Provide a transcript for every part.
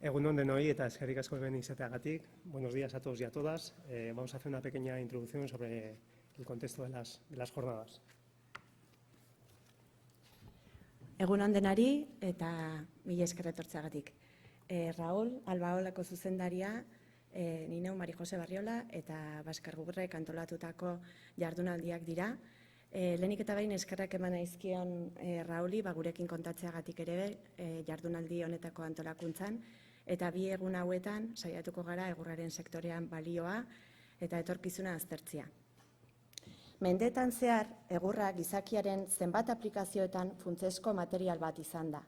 Egunon denoi eta eskerrik asko hemen izateagatik. Buenos días a todos y a todas. Vamos a hacer una pequeña introducción sobre el contexto de las jornadas. Egunon denari eta mila esker etortzeagatik. Raúl, Albaolako zuzendaria, ni neu Mari Jose Barriola eta Baskar Gugurrek antolatutako jardunaldiak dira. Lehenik eta behin eskerrak eman aizkion Rauli, gurekin kontatzeagatik ere jardunaldi honetako antolakuntzan, eta bi egun hauetan saiatuko gara egurraren sektorean balioa eta etorkizuna aztertzea. Mendeetan zehar, egurra gizakiaren zenbat aplikazioetan funtsezko material bat izan da.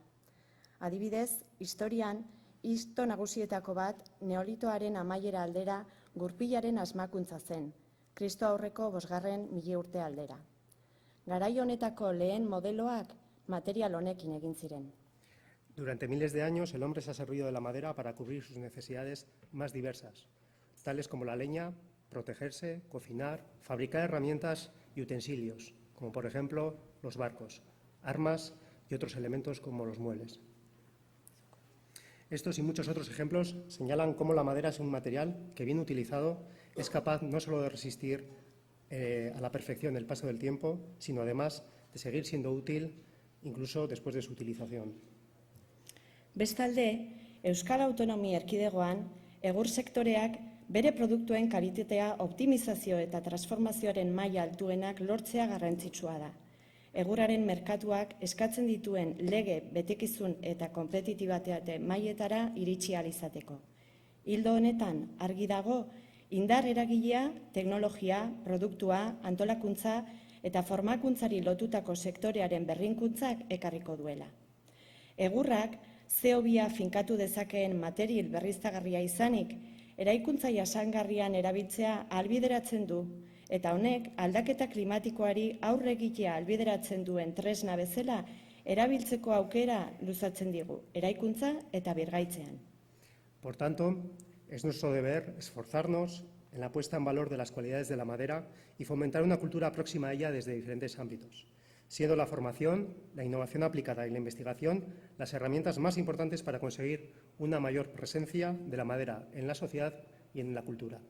Adibidez, historian, histo nagusietako bat neolitoaren amaiera aldera gurpilaren asmakuntza zen, Kristo aurreko 5.000 urte aldera. Garai honetako lehen modeloak material honekin egin ziren. Durante miles de años, el hombre se ha servido de la madera para cubrir sus necesidades más diversas, tales como la leña, protegerse, cocinar, fabricar herramientas y utensilios, como por ejemplo los barcos, armas y otros elementos como los muebles. Estos y muchos otros ejemplos señalan cómo la madera es un material que, bien utilizado, es capaz no solo de resistir a la perfección el paso del tiempo, sino además de seguir siendo útil incluso después de su utilización. Bestalde, Euskal Autonomia Erkidegoan, egur sektoreak bere produktuen kalitatea optimizazio eta transformazioaren maila altuenak lortzea garrantzitsua da. Egurraren merkatuak eskatzen dituen lege, betekizun eta konpetitibitate mailetara iritsi ahal izateko. Ildo honetan, argi dago, indar eragilea, teknologia, produktua, antolakuntza eta formakuntzari lotutako sektorearen berrinkuntzak ekarriko duela. Egurrak, CO2 finkatu dezakeen material berriztagarria izanik, eraikuntza jasangarrian erabiltzea ahalbideratzen du, eta honek aldaketa klimatikoari aurre egitea ahalbideratzen duen tresna bezala erabiltzeko aukera luzatzen digu, eraikuntza eta birgaitzean. Por tanto, es nuestro deber esforzarnos en la puesta en valor de las cualidades de la madera y fomentar una cultura próxima a ella desde diferentes ámbitos, siendo la formación, la innovación aplicada y la investigación las herramientas más importantes para conseguir una mayor presencia de la madera en la sociedad y en la cultura.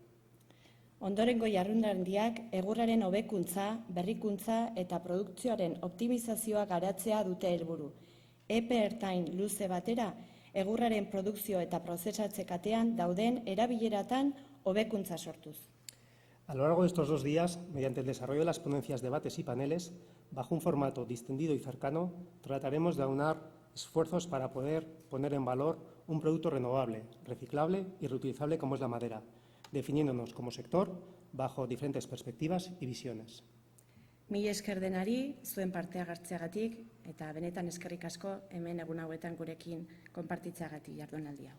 Ondorengo jardunaldiak egurraren hobekuntza, berrikuntza eta produkzioaren optimizazioa garatzea dute helburu. Epe ertain luze batera, egurraren produkzio eta prozesatze katean dauden erabileratan hobekuntza sortuz. A lo largo de estos 2 días, mediante el desarrollo de las ponencias, debates y paneles, bajo un formato distendido y cercano, trataremos de aunar esfuerzos para poder poner en valor un producto renovable, reciclable y reutilizable como es la madera, definiéndonos como sector bajo diferentes perspectivas y visiones. Mila esker denari, zuen partea hartzeagatik eta benetan eskerrik asko hemen egun hauetan gurekin konpartitzeagatik jardunaldi hau.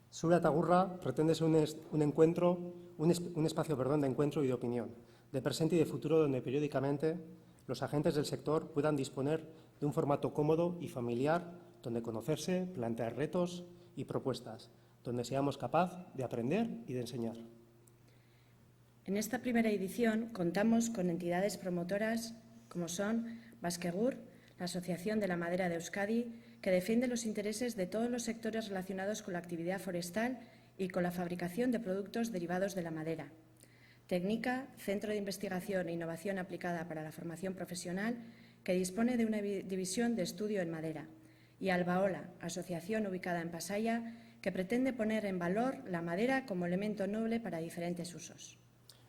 Zura eta Gurra pretende ser un espacio de encuentro y de opinión, de presente y de futuro, donde periódicamente los agentes del sector puedan disponer de un formato cómodo y familiar, donde conocerse, plantear retos y propuestas, donde seamos capaces de aprender y de enseñar. En esta primera edición contamos con entidades promotoras como son Baskegur, la Asociación de la Madera de Euskadi, que defiende los intereses de todos los sectores relacionados con la actividad forestal y con la fabricación de productos derivados de la madera. Técnica, Centro de Investigación e Innovación Aplicada para la Formación Profesional, que dispone de una división de estudio en madera. Y Albaola, asociación ubicada en Pasaia, que pretende poner en valor la madera como elemento noble para diferentes usos.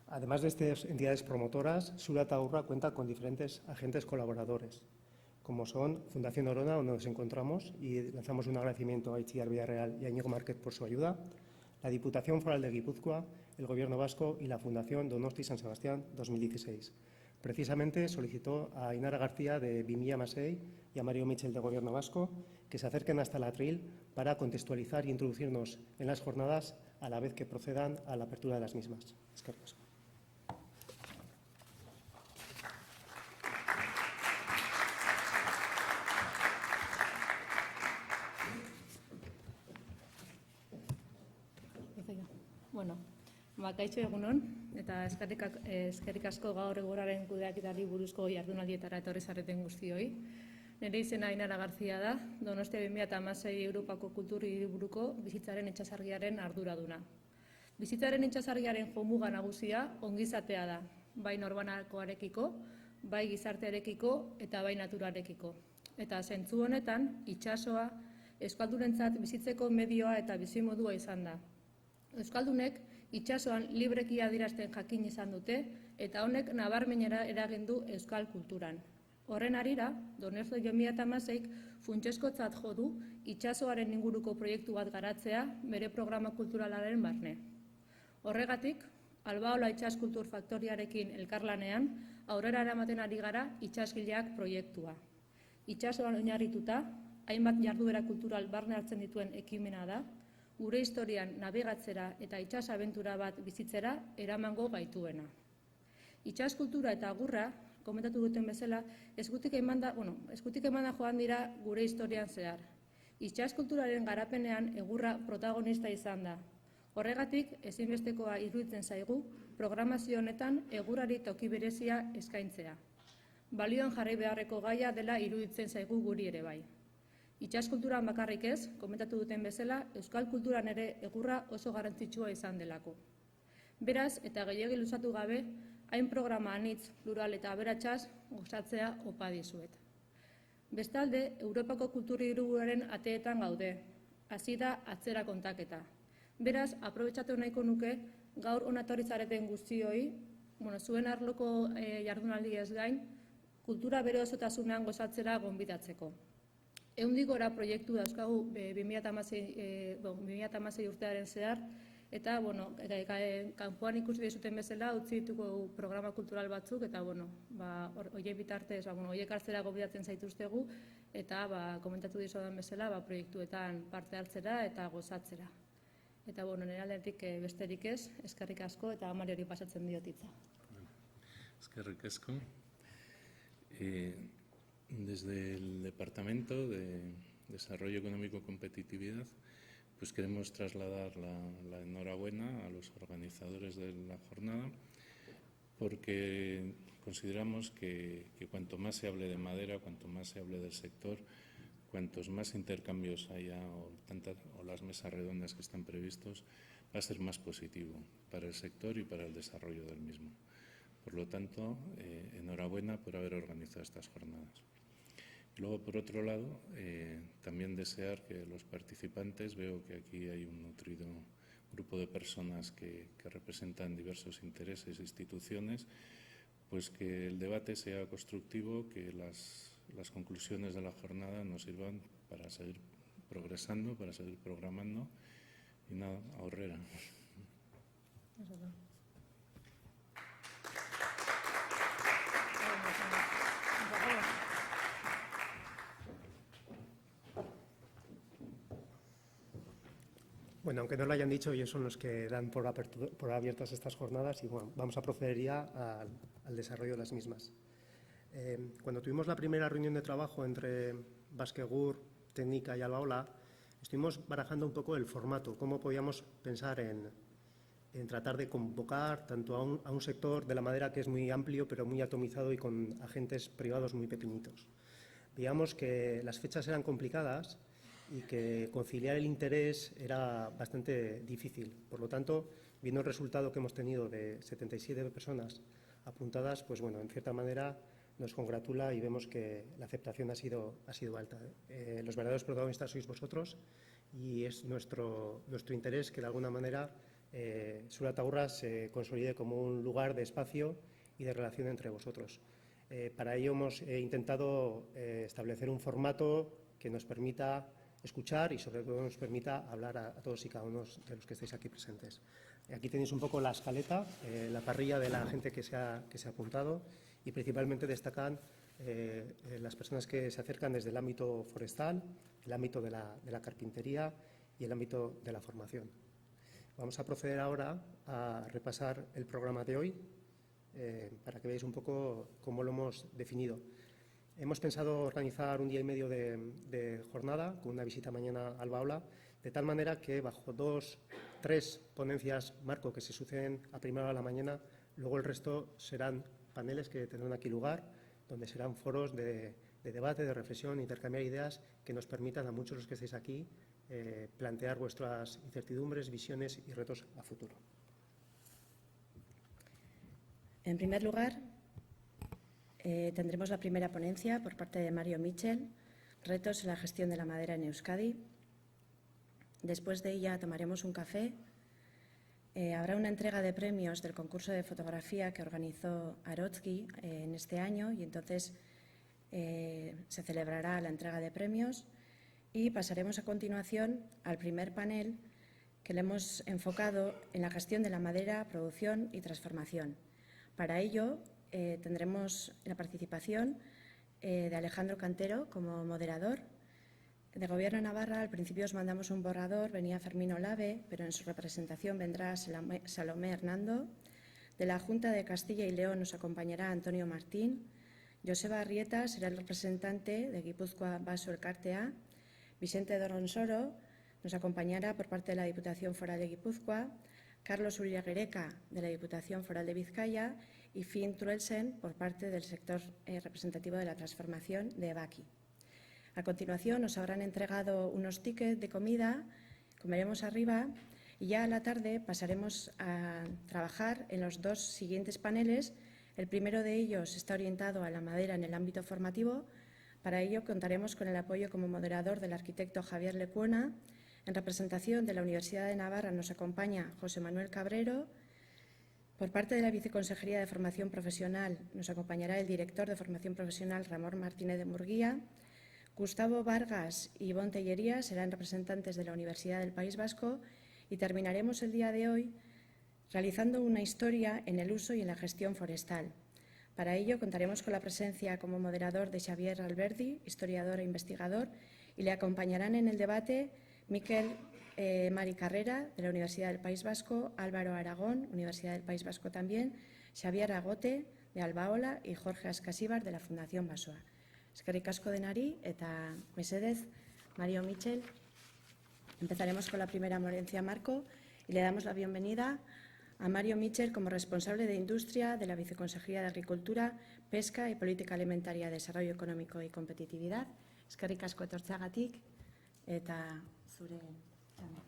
Además de estas entidades promotoras, Zura eta Gurra cuenta con diferentes agentes colaboradores, como son Fundación Orona, donde nos encontramos y lanzamos un agradecimiento a Itziar Villarreal y a Íñigo Márquez por su ayuda, la Diputación Foral de Guipúzcoa, el Gobierno Vasco y la Fundación Donosti San Sebastián 2016. Precisamente solicitó a Inara García de Bimilla Masei y a Mario Michel de Gobierno Vasco que se acerquen hasta el atril para contextualizar y introducirnos en las jornadas a la vez que procedan a la apertura de las mismas. Eskerrik asko. Bueno, kaixo egunon, eta eskerrik asko gaur egurraren kudeaketari buruzko jardunaldietara etorri zareten guztioi. Nire izena Ainara Garzia da, Donostia 2016 Europako Kultur Hiriburuko bizitzaren itsasargiaren arduraduna. Bizitzaren itsasargiaren jomuga nagusia ongizatea da, bai norbanakoarekiko, bai gizartearekiko eta bai naturarekiko. Eta zentzu honetan, itsasoa euskaldunentzat bizitzeko medioa eta bizimodua izan da. Euskaldunek itsasoan libreki adierazten jakin izan dute eta honek nabarmenera eragin du euskal kulturan. Horren harira, Donostia 2016 funtsezkotzat jo du itsasoaren inguruko proiektu bat garatzea bere programa kulturalaren barne. Horregatik, Albaola Itsas Kultur Faktoriarekin elkarlanean aurrera eramaten ari gara Itsasgileak proiektua. Itsasoan oinarrituta, hainbat jarduera kultural barne hartzen dituen ekimena da, gure historian nabigatzera eta itsas abentura bat bizitzera eramango gaituena. Itsas kultura eta agurra, komentatu duten bezala, eskutik emanda joan dira gure historian zehar. Itsas kulturaren garapenean egurra protagonista izan da. Horregatik, ezinbestekoa iruditzen zaigu, programazio honetan egurrari toki berezia eskaintzea. Balioan jarri beharreko gaia dela iruditzen zaigu guri ere bai. Itsas kulturan bakarrik ez, komentatu duten bezala, euskal kulturan ere egurra oso garrantzitsua izan delako. Beraz, eta gehiegi luzatu gabe, hain programa anitz, plural eta aberatsaz gozatzea opa dizuet. Bestalde, Europako kultur hiriburuaren ateetan gaude. Hasi da atzera kontaketa. Beraz, aprobetxatu nahiko nuke gaur hona etorri zareten guztioi, zuen arloko jardunaldi ez gain, kultura bere osotasunean gozatzera gonbidatzeko. 100 gora proiektu dauzkagu 2016 urtearen zehar, eta, kanpoan ikusi dizuten bezala, utzi dituko programa kultural batzuk, eta, horiek bitartez, horiek hartzera gonbidatzen zaituztegu, eta, komentatu dizudan bezala, proiektuetan parte hartzera eta gozatzera. Eta, nire aldetik besterik ez, eskerrik asko, eta Mariori pasatzen diot hitza. Eskerrik asko. Desde el Departamento de Desarrollo Económico y Competitividad, pues queremos trasladar la enhorabuena a los organizadores de la jornada, porque consideramos que cuanto más se hable de madera, cuanto más se hable del sector, cuantos más intercambios haya o las mesas redondas que están previstos, va a ser más positivo para el sector y para el desarrollo del mismo. Por lo tanto, enhorabuena por haber organizado estas jornadas. Y luego, por otro lado, también desear que los participantes, veo que aquí hay un nutrido grupo de personas que representan diversos intereses e instituciones, pues que el debate sea constructivo, que las conclusiones de la jornada nos sirvan para seguir progresando, para seguir programando. Y nada, ahorrera. Bueno, aunque no lo hayan dicho, ellos son los que dan por abiertas estas jornadas y vamos a proceder ya al desarrollo de las mismas. Cuando tuvimos la primera reunión de trabajo entre Baskegur, Técnica y Albaola, estuvimos barajando un poco el formato, cómo podíamos pensar en tratar de convocar tanto a un sector de la madera que es muy amplio pero muy atomizado y con agentes privados muy pequeñitos. Veíamos que las fechas eran complicadas y que conciliar el interés era bastante difícil. Por lo tanto, viendo el resultado que hemos tenido de 77 personas apuntadas, pues en cierta manera nos congratula y vemos que la aceptación ha sido alta. Los verdaderos protagonistas sois vosotros y es nuestro interés que de alguna manera Zulatagurra se consolide como un lugar de espacio y de relación entre vosotros. Para ello hemos intentado establecer un formato que nos permita escuchar y sobre todo nos permita hablar a todos y cada uno de los que estáis aquí presentes. Aquí tenéis un poco la escaleta, la parrilla de la gente que se ha apuntado y principalmente destacan las personas que se acercan desde el ámbito forestal, el ámbito de la carpintería y el ámbito de la formación. Vamos a proceder ahora a repasar el programa de hoy para que veáis un poco cómo lo hemos definido. Hemos pensado organizar un día y medio de jornada con una visita mañana a Albaola, de tal manera que bajo 2-3 ponencias marco que se suceden a primera hora de la mañana, luego el resto serán paneles que tendrán aquí lugar, donde serán foros de de debate, de reflexión, intercambiar ideas que nos permitan a muchos de los que estáis aquí plantear vuestras incertidumbres, visiones y retos a futuro. En primer lugar, tendremos la primera ponencia por parte de Mario Michel, Retos en la gestión de la madera en Euskadi. Después de ella tomaremos un café. Habrá una entrega de premios del concurso de fotografía que organizó Arotzki en este año y entonces se celebrará la entrega de premios y pasaremos a continuación al primer panel que le hemos enfocado en la gestión de la madera, producción y transformación. Para ello tendremos la participación de Alejandro Cantero como moderador. De Gobierno de Navarra, al principio os mandamos un borrador, venía Fermín Olave, pero en su representación vendrá Salomé Hernando. De la Junta de Castilla y León nos acompañará Antonio Martín. Joseba Arrieta será el representante de Gipuzkoa Baso Elkartea. Vicente Doronsoro nos acompañará por parte de la Diputación Foral de Guipúzcoa. Carlos Ullaguereca, de la Diputación Foral de Vizcaya, y Finn Truelsen, por parte del sector representativo de la transformación de EBAKI. A continuación, nos habrán entregado unos tickets de comida, comeremos arriba y ya a la tarde pasaremos a trabajar en los dos siguientes paneles. El primero de ellos está orientado a la madera en el ámbito formativo. Para ello, contaremos con el apoyo como moderador del arquitecto Javier Lecuona. En representación de la Universidad de Navarra nos acompaña José Manuel Cabrero. Por parte de la Viceconsejería de Formación Profesional nos acompañará el director de Formación Profesional Ramón Martínez de Murguía. Gustavo Vargas y Ivonne Tellería serán representantes de la Universidad del País Vasco y terminaremos el día de hoy realizando una historia en el uso y en la gestión forestal. Para ello contaremos con la presencia como moderador de Xavier Alberdi, historiador e investigador, y le acompañarán en el debate Miquel Mari Carrera, de la Universidad del País Vasco, Álvaro Aragón, Universidad del País Vasco también, Xavier Agote, de Albaola, y Jorge Ascasíbar, de la Fundación Basoa. Eskerrik asko denari eta mesedez, Mario Michel. Empezaremos con la primera ponencia marco y le damos la bienvenida a Mario Michel como responsable de Industria de la Viceconsejería de Agricultura, Pesca y Política Alimentaria, Desarrollo Económico y Competitividad. Eskerrik asko etortzeagatik eta zure txanda.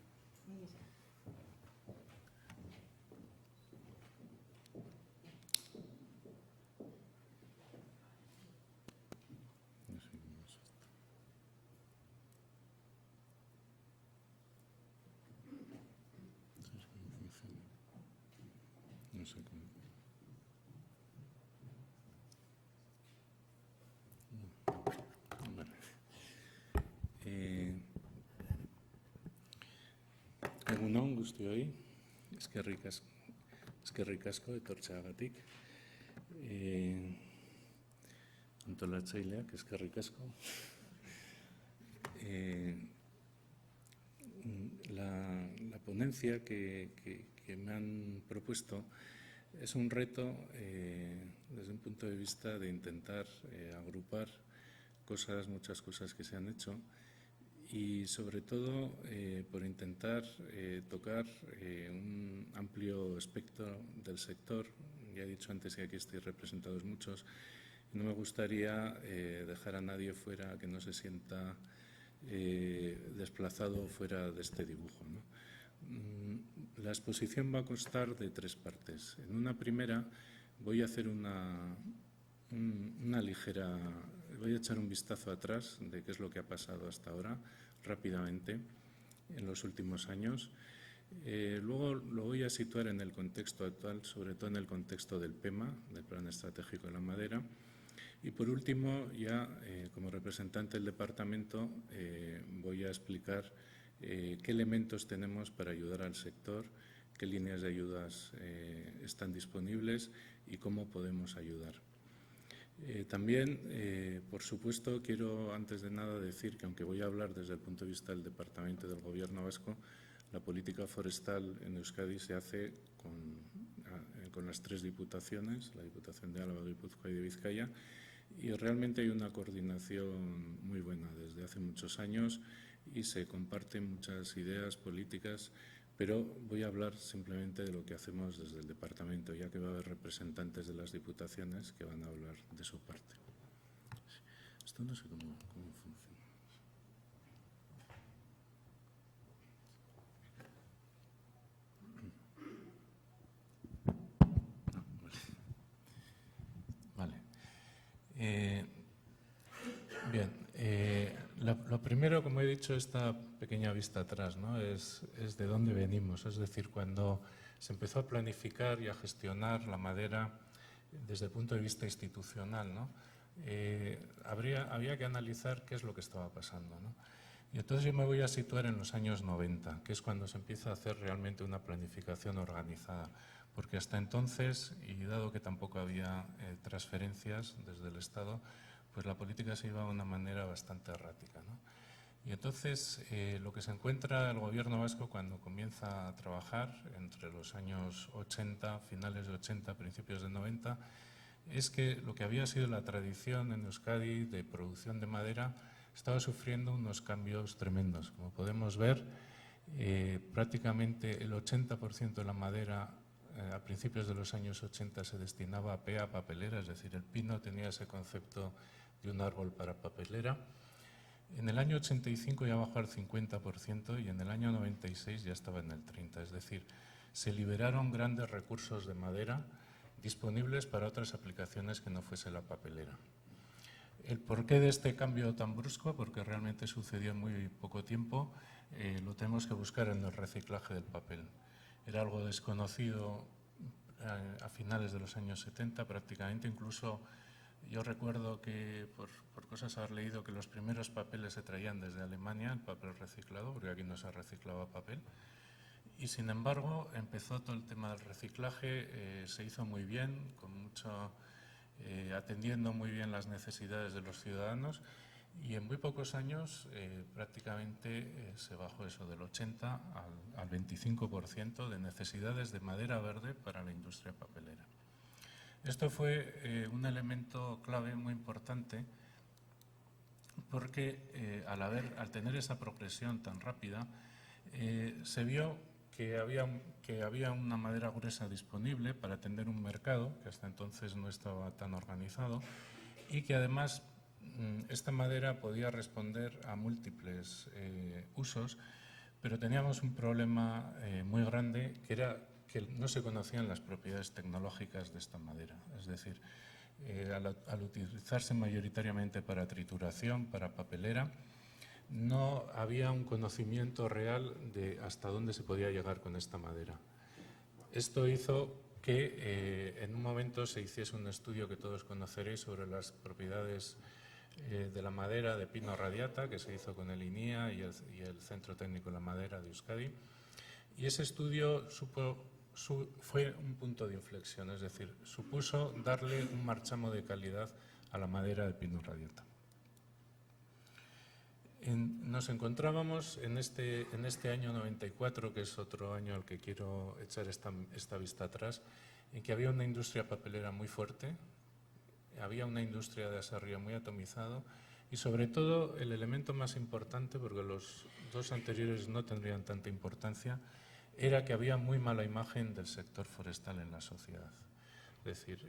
No sé cómo. Vale. Egun on guztioi, eskerrik asko etortzeagatik. Antolatzaileak eskerrik asko. La ponencia que me han propuesto es un reto desde un punto de vista de intentar agrupar muchas cosas que se han hecho y sobre todo por intentar tocar un amplio espectro del sector. Ya he dicho antes que aquí estáis representados muchos y no me gustaría dejar a nadie fuera que no se sienta desplazado fuera de este dibujo, ¿no? La exposición va a constar de tres partes. En una primera voy a hacer voy a echar un vistazo atrás de qué es lo que ha pasado hasta ahora, rápidamente, en los últimos años. Luego lo voy a situar en el contexto actual, sobre todo en el contexto del PEMA, del Plan Estratégico de la Madera. Y por último, ya como representante del departamento, voy a explicar qué elementos tenemos para ayudar al sector, qué líneas de ayudas están disponibles y cómo podemos ayudar. También, por supuesto, quiero antes de nada decir que aunque voy a hablar desde el punto de vista del Departamento del Gobierno vasco, la política forestal en Euskadi se hace con las tres diputaciones, la Diputación de Álava, de Guipúzcoa y de Vizcaya, y realmente hay una coordinación muy buena desde hace muchos años y se comparten muchas ideas políticas, pero voy a hablar simplemente de lo que hacemos desde el departamento, ya que va a haber representantes de las diputaciones que van a hablar de su parte. Esto Esto no sé cómo funciona. Vale. Bien, lo primero, como he dicho, esta pequeña vista atrás, ¿no? es de dónde venimos. Es decir, cuando se empezó a planificar y a gestionar la madera desde el punto de vista institucional, ¿no? Había que analizar qué es lo que estaba pasando, ¿no? Y entonces yo me voy a situar en los años 90, que es cuando se empieza a hacer realmente una planificación organizada. Porque hasta entonces, y dado que tampoco había transferencias desde el Estado, pues la política se iba de una manera bastante errática, ¿no? Y entonces lo que se encuentra el gobierno vasco cuando comienza a trabajar entre los años 80, finales de 80, principios de 90, es que lo que había sido la tradición en Euskadi de producción de madera estaba sufriendo unos cambios tremendos. Como podemos ver, prácticamente el 80% de la madera a principios de los años 80 se destinaba a pea, papelera, es decir, el pino tenía ese concepto de un árbol para papelera. En el año 85 ya bajó al 50% y en el año 96 ya estaba en el 30%. Es decir, se liberaron grandes recursos de madera disponibles para otras aplicaciones que no fuese la papelera. El porqué de este cambio tan brusco, porque realmente sucedió en muy poco tiempo, lo tenemos que buscar en el reciclaje del papel. Era algo desconocido a finales de los años 70 prácticamente, incluso yo recuerdo que por cosas haber leído que los primeros papeles se traían desde Alemania, el papel reciclado, porque aquí no se reciclaba papel. Y sin embargo empezó todo el tema del reciclaje, se hizo muy bien, atendiendo muy bien las necesidades de los ciudadanos y en muy pocos años prácticamente se bajó eso del 80 al 25% de necesidades de madera verde para la industria papelera. Esto fue un elemento clave muy importante porque al tener esa progresión tan rápida se vio que había una madera gruesa disponible para atender un mercado que hasta entonces no estaba tan organizado y que además esta madera podía responder a múltiples usos, pero teníamos un problema muy grande que era que no se conocían las propiedades tecnológicas de esta madera. Es decir, al utilizarse mayoritariamente para trituración, para papelera, no había un conocimiento real de hasta dónde se podía llegar con esta madera. Esto hizo que en un momento se hiciese un estudio que todos conoceréis sobre las propiedades de la madera de pino radiata, que se hizo con el INIA y el Centro Técnico de la Madera de Euskadi. Y ese estudio fue un punto de inflexión, es decir, supuso darle un marchamo de calidad a la madera de pino radiata. Nos encontrábamos en este año 94, que es otro año al que quiero echar esta vista atrás, en que había una industria papelera muy fuerte, había una industria de aserrío muy atomizado y sobre todo el elemento más importante, porque los dos anteriores no tendrían tanta importancia, era que había muy mala imagen del sector forestal en la sociedad. Es decir,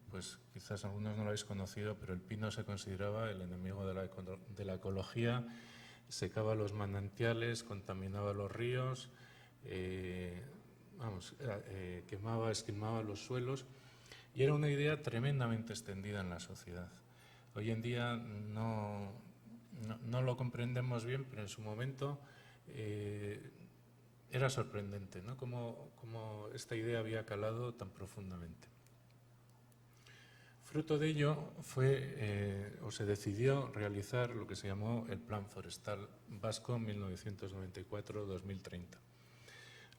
pues quizás algunos no lo habéis conocido, pero el pino se consideraba el enemigo de la ecología, secaba los manantiales, contaminaba los ríos, esquilmaba los suelos y era una idea tremendamente extendida en la sociedad. Hoy en día no lo comprendemos bien, pero en su momento era sorprendente, ¿no? Cómo esta idea había calado tan profundamente. Fruto de ello se decidió realizar lo que se llamó el Plan Forestal Vasco 1994-2030.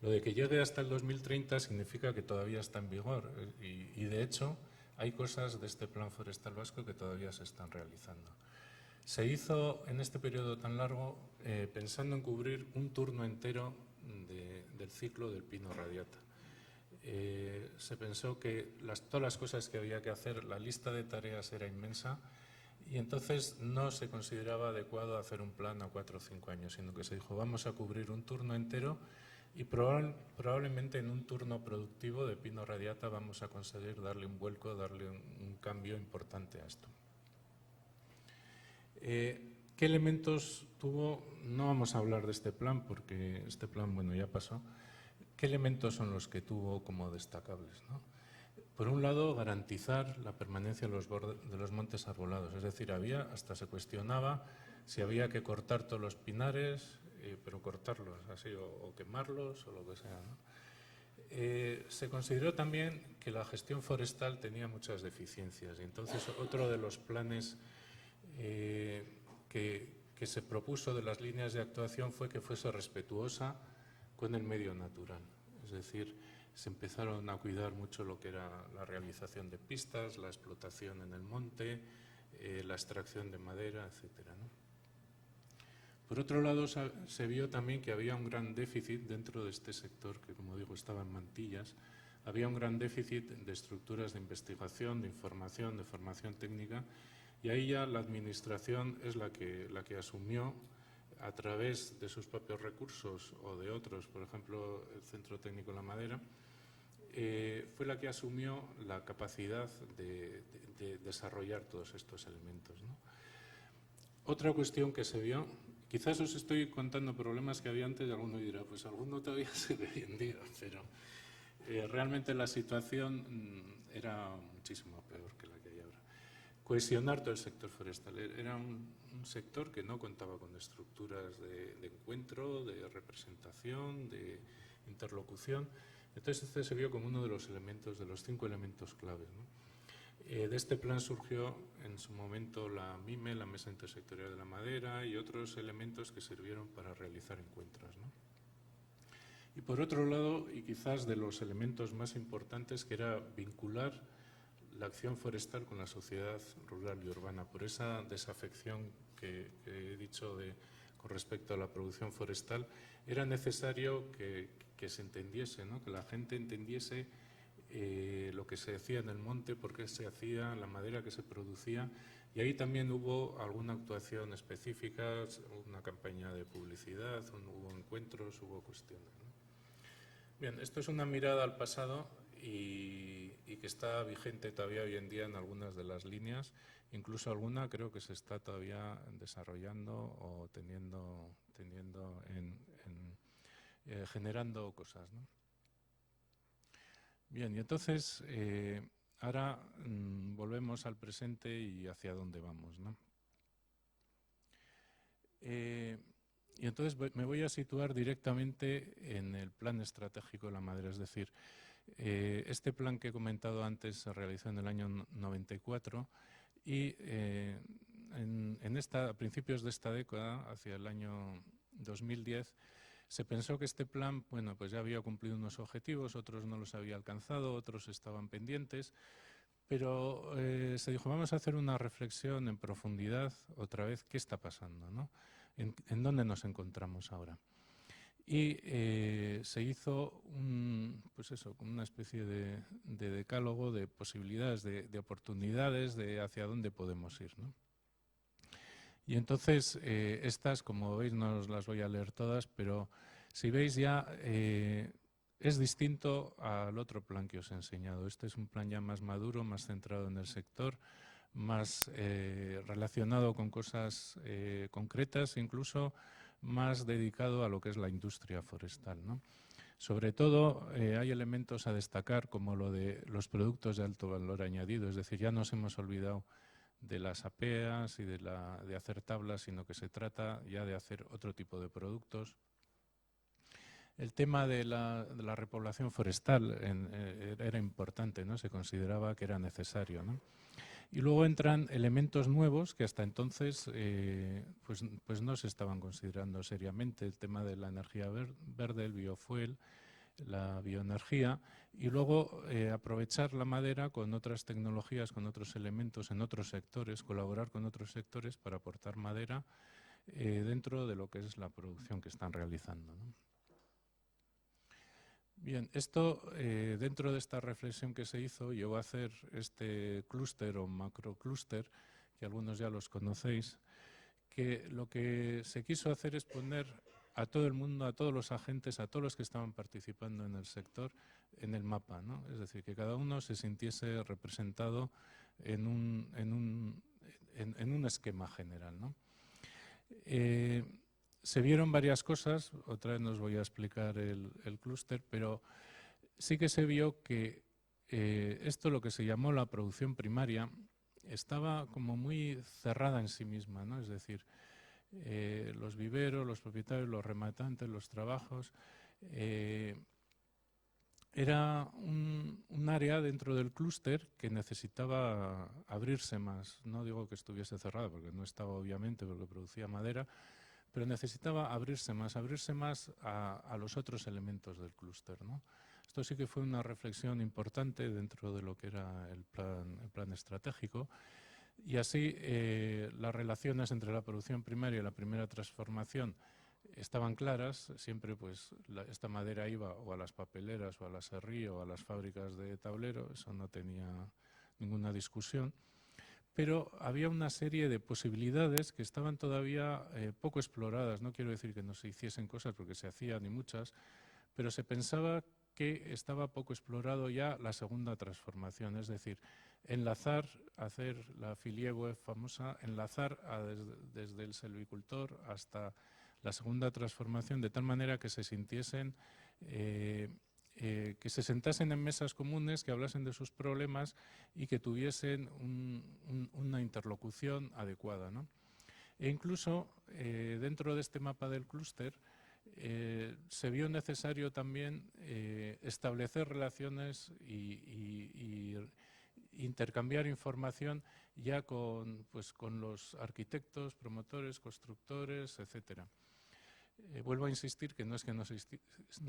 Lo de que llegue hasta el 2030 significa que todavía está en vigor y de hecho hay cosas de este Plan Forestal Vasco que todavía se están realizando. Se hizo en este periodo tan largo pensando en cubrir un turno entero del ciclo del pino radiata. Se pensó que todas las cosas que había que hacer, la lista de tareas era inmensa y entonces no se consideraba adecuado hacer un plan a 4 o 5 años, sino que se dijo vamos a cubrir un turno entero y probablemente en un turno productivo de pino radiata vamos a conseguir darle un vuelco, darle un cambio importante a esto. ¿Qué elementos tuvo? No vamos a hablar de este plan porque este plan, bueno, ya pasó. ¿Qué elementos son los que tuvo como destacables, ¿no? Por un lado, garantizar la permanencia de los montes arbolados. Es decir, hasta se cuestionaba si había que cortar todos los pinares, pero cortarlos así o quemarlos o lo que sea, ¿no? Se consideró también que la gestión forestal tenía muchas deficiencias y entonces otro de los planes que se propuso de las líneas de actuación fue que fuese respetuosa con el medio natural. Es decir, se empezaron a cuidar mucho lo que era la realización de pistas, la explotación en el monte, la extracción de madera, etcétera, ¿no? Por otro lado, se vio también que había un gran déficit dentro de este sector, que como digo estaba en mantillas, había un gran déficit de estructuras de investigación, de información, de formación técnica, y ahí ya la Administración es la que asumió a través de sus propios recursos o de otros, por ejemplo, el Centro Técnico de la Madera, fue la que asumió la capacidad de desarrollar todos estos elementos, ¿no? Otra cuestión que se vio, quizás os estoy contando problemas que había antes y alguno dirá, pues alguno todavía se ve hoy en día, pero realmente la situación era muchísimo peor que la que hay ahora. Cohesionar todo el sector forestal. Era un sector que no contaba con estructuras de encuentro, de representación, de interlocución. Entonces este se vio como uno de los elementos, de los 5 elementos claves, ¿no? De este plan surgió en su momento la MIME, la Mesa Intersectorial de la Madera, y otros elementos que sirvieron para realizar encuentros, ¿no? Y por otro lado, y quizás de los elementos más importantes, que era vincular la acción forestal con la sociedad rural y urbana, por esa desafección que he dicho con respecto a la producción forestal, era necesario que se entendiese, ¿no? Que la gente entendiese lo que se hacía en el monte, por qué se hacía, la madera que se producía, y ahí también hubo alguna actuación específica, una campaña de publicidad, hubo encuentros, hubo cuestiones, ¿no? Bien, esto es una mirada al pasado y que está vigente todavía hoy en día en algunas de las líneas, incluso alguna creo que se está todavía desarrollando o generando cosas, ¿no? Bien, y entonces ahora volvemos al presente y hacia dónde vamos, ¿no? Y entonces me voy a situar directamente en el plan estratégico de la madera, es decir, este plan que he comentado antes se realizó en el año 94 y a principios de esta década, hacia el año 2010, se pensó que este plan, bueno, pues ya había cumplido unos objetivos, otros no los había alcanzado, otros estaban pendientes, pero se dijo, vamos a hacer una reflexión en profundidad otra vez, ¿qué está pasando, ¿no? ¿En dónde nos encontramos ahora? Y se hizo una especie de decálogo de posibilidades, de oportunidades, de hacia dónde podemos ir, ¿no? Y entonces estas, como veis, no os las voy a leer todas, pero si veis ya es distinto al otro plan que os he enseñado. Este es un plan ya más maduro, más centrado en el sector, más relacionado con cosas concretas, incluso más dedicado a lo que es la industria forestal, ¿no? Sobre todo hay elementos a destacar como lo de los productos de alto valor añadido, es decir, ya nos hemos olvidado de las apeas y de hacer tablas, sino que se trata ya de hacer otro tipo de productos. El tema de la repoblación forestal era importante, ¿no? Se consideraba que era necesario, ¿no? Y luego entran elementos nuevos que hasta entonces pues no se estaban considerando seriamente, el tema de la energía verde, el biofuel, la bioenergía, y luego aprovechar la madera con otras tecnologías, con otros elementos en otros sectores, colaborar con otros sectores para aportar madera dentro de lo que es la producción que están realizando, ¿no? Bien, esto dentro de esta reflexión que se hizo, llevó a hacer este clúster o macroclúster, que algunos ya los conocéis, que lo que se quiso hacer es poner a todo el mundo, a todos los agentes, a todos los que estaban participando en el sector, en el mapa, ¿no? Es decir, que cada uno se sintiese representado en en un esquema general, ¿no? Se vieron varias cosas, otra vez no os voy a explicar el clúster, pero sí que se vio que esto, lo que se llamó la producción primaria, estaba como muy cerrada en sí misma, ¿no? Es decir, los viveros, los propietarios, los rematantes, los trabajos, era un área dentro del clúster que necesitaba abrirse más. No digo que estuviese cerrada, porque no estaba obviamente, porque producía madera, pero necesitaba abrirse más a los otros elementos del clúster, ¿no? Esto sí que fue una reflexión importante dentro de lo que era el plan estratégico. Y así las relaciones entre la producción primaria y la primera transformación estaban claras. Siempre pues esta madera iba o a las papeleras o a la Serrí o a las fábricas de tablero, eso no tenía ninguna discusión. Pero había una serie de posibilidades que estaban todavía poco exploradas. No quiero decir que no se hiciesen cosas, porque se hacían y muchas, pero se pensaba que estaba poco explorado ya la segunda transformación, es decir, enlazar, hacer la filie web famosa, enlazar desde el silvicultor hasta la segunda transformación, de tal manera que se sintiesen, que se sentasen en mesas comunes, que hablasen de sus problemas y que tuviesen una interlocución adecuada, ¿no? E incluso dentro de este mapa del clúster se vio necesario también establecer relaciones y intercambiar información ya con los arquitectos, promotores, constructores, etcétera. Vuelvo a insistir que no es que no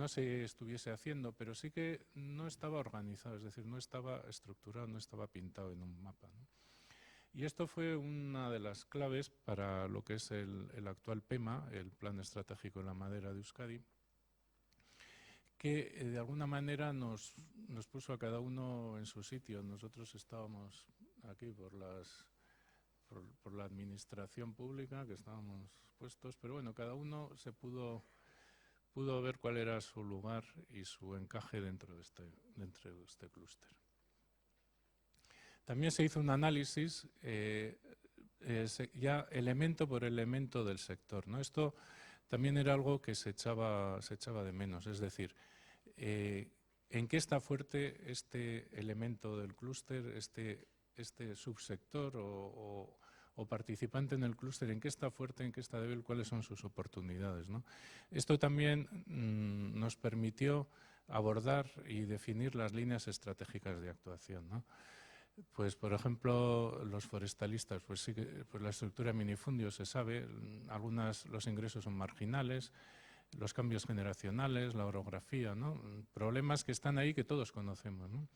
se estuviese haciendo, pero sí que no estaba organizado, es decir, no estaba estructurado, no estaba pintado en un mapa, ¿no? Y esto fue una de las claves para lo que es el actual PEMA, el Plan Estratégico de la Madera de Euskadi, que de alguna manera nos puso a cada uno en su sitio. Nosotros estábamos aquí por la administración pública, que estábamos puestos, pero bueno, cada uno se pudo ver cuál era su lugar y su encaje dentro de este clúster. También se hizo un análisis ya elemento por elemento del sector, ¿no? Esto también era algo que se echaba de menos, es decir, ¿en qué está fuerte este elemento del clúster, este subsector o participante en el clúster? ¿En qué está fuerte, en qué está débil, cuáles son sus oportunidades, ¿no? Esto también nos permitió abordar y definir las líneas estratégicas de actuación, ¿no? Pues, por ejemplo, los forestalistas, pues sí que la estructura de minifundio se sabe, los ingresos son marginales, los cambios generacionales, la orografía, ¿no? Problemas que están ahí que todos conocemos, ¿no?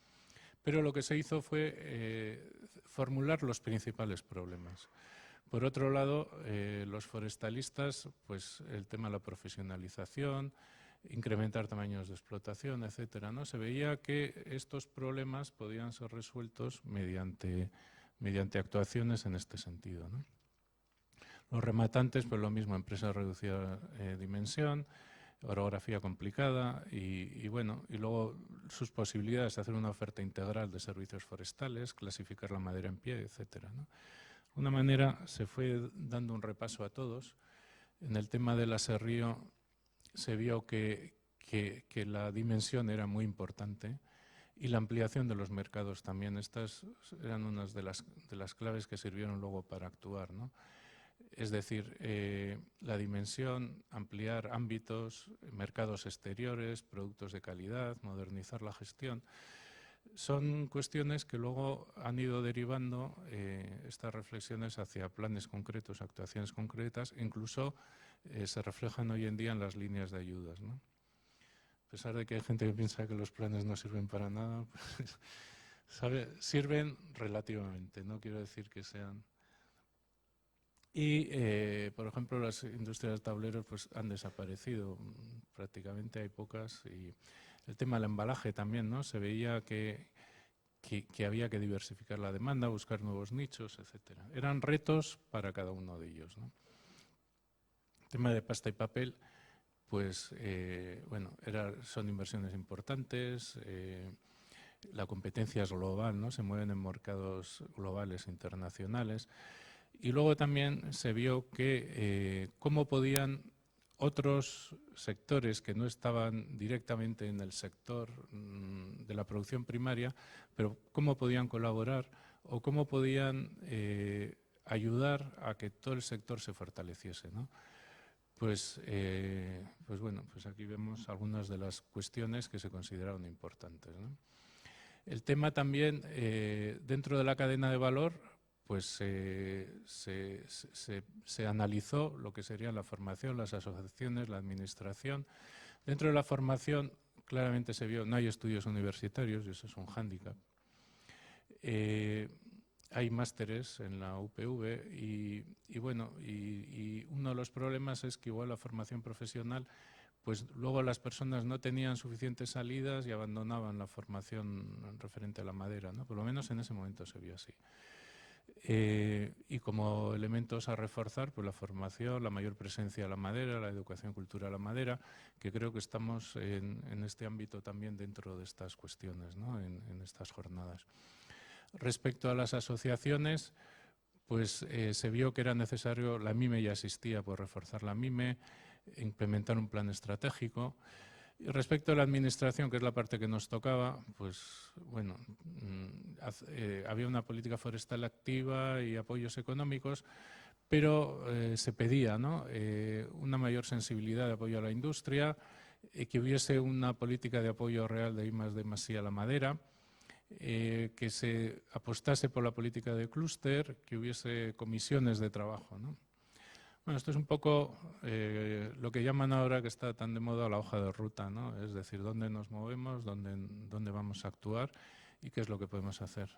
Pero lo que se hizo fue formular los principales problemas. Por otro lado, los forestalistas, pues el tema de la profesionalización, incrementar tamaños de explotación, etcétera, ¿no? Se veía que estos problemas podían ser resueltos mediante actuaciones en este sentido, ¿no? Los rematantes, pues lo mismo, empresa de reducida dimensión, orografía complicada y luego sus posibilidades de hacer una oferta integral de servicios forestales, clasificar la madera en pie, etcétera, ¿no? De una manera se fue dando un repaso a todos. En el tema del aserrío se vio que la dimensión era muy importante y la ampliación de los mercados también. Estas eran unas de las claves que sirvieron luego para actuar, ¿no? Es decir, la dimensión, ampliar ámbitos, mercados exteriores, productos de calidad, modernizar la gestión. Son cuestiones que luego han ido derivando estas reflexiones hacia planes concretos, actuaciones concretas, incluso se reflejan hoy en día en las líneas de ayudas, ¿no? A pesar de que hay gente que piensa que los planes no sirven para nada, pues, sirven relativamente, no quiero decir que sean. Y, por ejemplo, las industrias de tableros pues, han desaparecido, prácticamente hay pocas. Y el tema del embalaje también, ¿no? Se veía que había que diversificar la demanda, buscar nuevos nichos, etcétera. Eran retos para cada uno de ellos, ¿no? El tema de pasta y papel, pues, son inversiones importantes, la competencia es global, ¿no? Se mueven en mercados globales, internacionales. Y luego también se vio que cómo podían otros sectores que no estaban directamente en el sector de la producción primaria, pero cómo podían colaborar o cómo podían ayudar a que todo el sector se fortaleciese, ¿no? Pues bueno, pues aquí vemos algunas de las cuestiones que se consideraron importantes, ¿no? El tema también, dentro de la cadena de valor, pues se analizó lo que sería la formación, las asociaciones, la administración. Dentro de la formación, claramente se vio, no hay estudios universitarios, y eso es un hándicap. Hay másteres en la UPV y bueno, y uno de los problemas es que igual la formación profesional, pues luego las personas no tenían suficientes salidas y abandonaban la formación referente a la madera, ¿no? Por lo menos en ese momento se vio así. Y como elementos a reforzar, pues la formación, la mayor presencia de la madera, la educación cultural a la madera, que creo que estamos en este ámbito también dentro de estas cuestiones, ¿no? En estas jornadas. Respecto a las asociaciones, pues se vio que era necesario, la MIME ya existía, pues reforzar la MIME, implementar un plan estratégico. Y respecto a la administración, que es la parte que nos tocaba, pues bueno, había una política forestal activa y apoyos económicos, pero se pedía, ¿no? Una mayor sensibilidad de apoyo a la industria, que hubiese una política de apoyo real de I+D+I a la madera, que se apostase por la política de clúster, que hubiese comisiones de trabajo, ¿no? Bueno, esto es un poco lo que llaman ahora, que está tan de moda, la hoja de ruta, ¿no? Es decir, dónde nos movemos, dónde vamos a actuar y qué es lo que podemos hacer.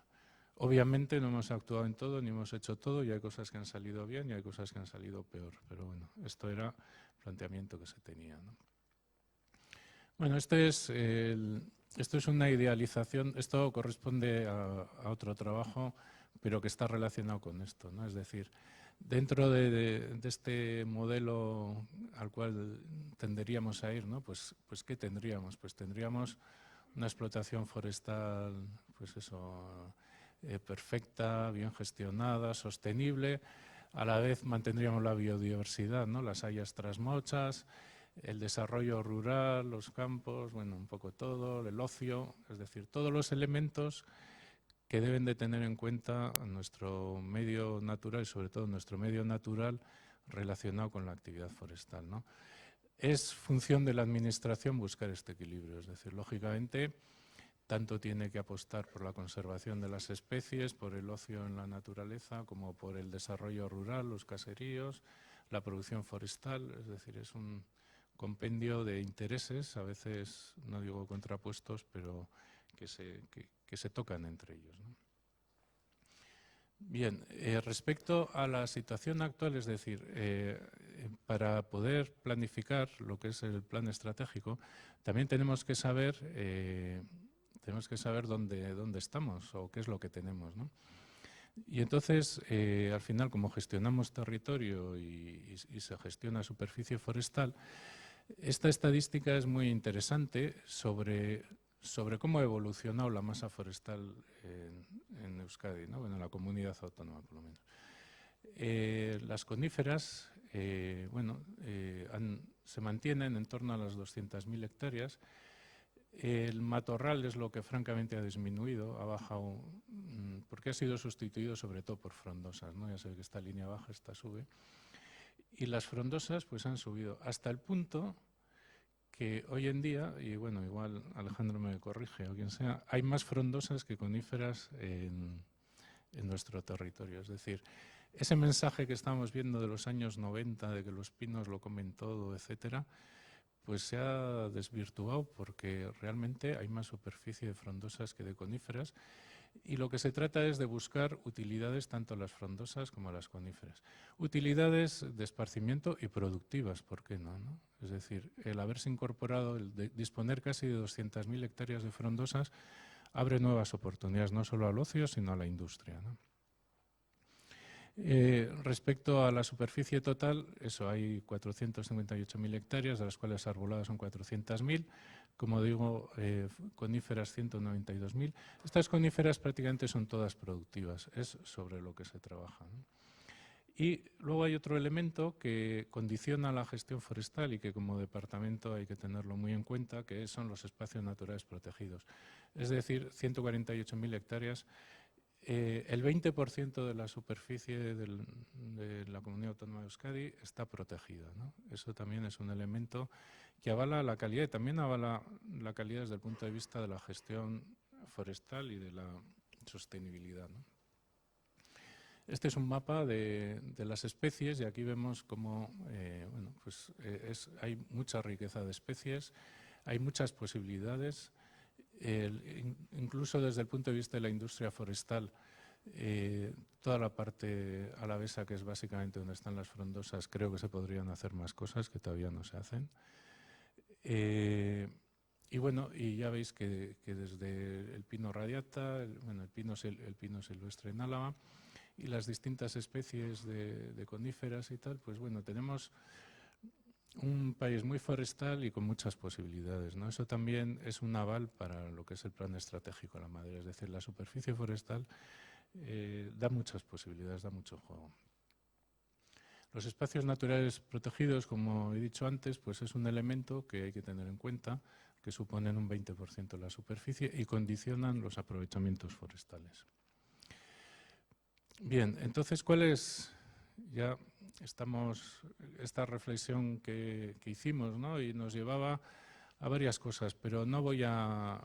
Obviamente no hemos actuado en todo, ni hemos hecho todo, y hay cosas que han salido bien y hay cosas que han salido peor. Pero bueno, esto era el planteamiento que se tenía, ¿no? Bueno, esto es una idealización, esto corresponde a otro trabajo, pero que está relacionado con esto, ¿no? Es decir, dentro de este modelo al cual tenderíamos a ir, ¿no? Pues ¿qué tendríamos? Pues tendríamos una explotación forestal, pues eso, perfecta, bien gestionada, sostenible. A la vez mantendríamos la biodiversidad, ¿no? Las hayas trasmochas, el desarrollo rural, los campos, bueno, un poco todo, el ocio, es decir, todos los elementos que deben de tener en cuenta nuestro medio natural y sobre todo nuestro medio natural relacionado con la actividad forestal, ¿no? Es función de la administración buscar este equilibrio, es decir, lógicamente, tanto tiene que apostar por la conservación de las especies, por el ocio en la naturaleza, como por el desarrollo rural, los caseríos, la producción forestal, es decir, es un compendio de intereses, a veces, no digo contrapuestos, pero que se tocan entre ellos, ¿no? Bien, respecto a la situación actual, es decir, para poder planificar lo que es el plan estratégico, también tenemos que saber dónde estamos o qué es lo que tenemos, ¿no? Y entonces, al final, como gestionamos territorio y se gestiona superficie forestal, esta estadística es muy interesante sobre cómo ha evolucionado la masa forestal en Euskadi, ¿no? Bueno, en la comunidad autónoma, por lo menos. Las coníferas se mantienen en torno a las 200.000 hectáreas. El matorral es lo que francamente ha disminuido, ha bajado, porque ha sido sustituido sobre todo por frondosas, ¿no? Ya se ve que esta línea baja, esta sube. Y las frondosas pues han subido hasta el punto que hoy en día, y bueno, igual Alejandro me corrige o quien sea, hay más frondosas que coníferas en nuestro territorio. Es decir, ese mensaje que estamos viendo de los años 90, de que los pinos lo comen todo, etcétera, pues se ha desvirtuado porque realmente hay más superficie de frondosas que de coníferas. Y lo que se trata es de buscar utilidades tanto a las frondosas como a las coníferas. Utilidades de esparcimiento y productivas, ¿por qué no? Es decir, el haberse incorporado, disponer casi de 200.000 hectáreas de frondosas, abre nuevas oportunidades, no solo al ocio, sino a la industria, ¿no? Respecto a la superficie total, eso, hay 458.000 hectáreas, de las cuales arboladas son 400.000. Como digo, coníferas 192.000. Estas coníferas prácticamente son todas productivas, es sobre lo que se trabaja, ¿no? Y luego hay otro elemento que condiciona la gestión forestal y que como departamento hay que tenerlo muy en cuenta, que son los espacios naturales protegidos. Es decir, 148.000 hectáreas. El 20% de la superficie de la Comunidad Autónoma de Euskadi está protegida, ¿no? Eso también es un elemento que avala la calidad y también avala la calidad desde el punto de vista de la gestión forestal y de la sostenibilidad, ¿no? Este es un mapa de las especies y aquí vemos cómo bueno, pues, hay mucha riqueza de especies, hay muchas posibilidades. Incluso desde el punto de vista de la industria forestal, toda la parte alavesa, que es básicamente donde están las frondosas, creo que se podrían hacer más cosas que todavía no se hacen. Y bueno, y ya veis que desde el pino radiata, el pino silvestre en Álava y las distintas especies de coníferas y tal, pues bueno, tenemos un país muy forestal y con muchas posibilidades, ¿no? Eso también es un aval para lo que es el plan estratégico de la madera, es decir, la superficie forestal da muchas posibilidades, da mucho juego. Los espacios naturales protegidos, como he dicho antes, pues es un elemento que hay que tener en cuenta, que suponen un 20% de la superficie y condicionan los aprovechamientos forestales. Bien, entonces, ¿cuál es ya esta reflexión que hicimos, ¿no? Y nos llevaba a varias cosas, pero no voy a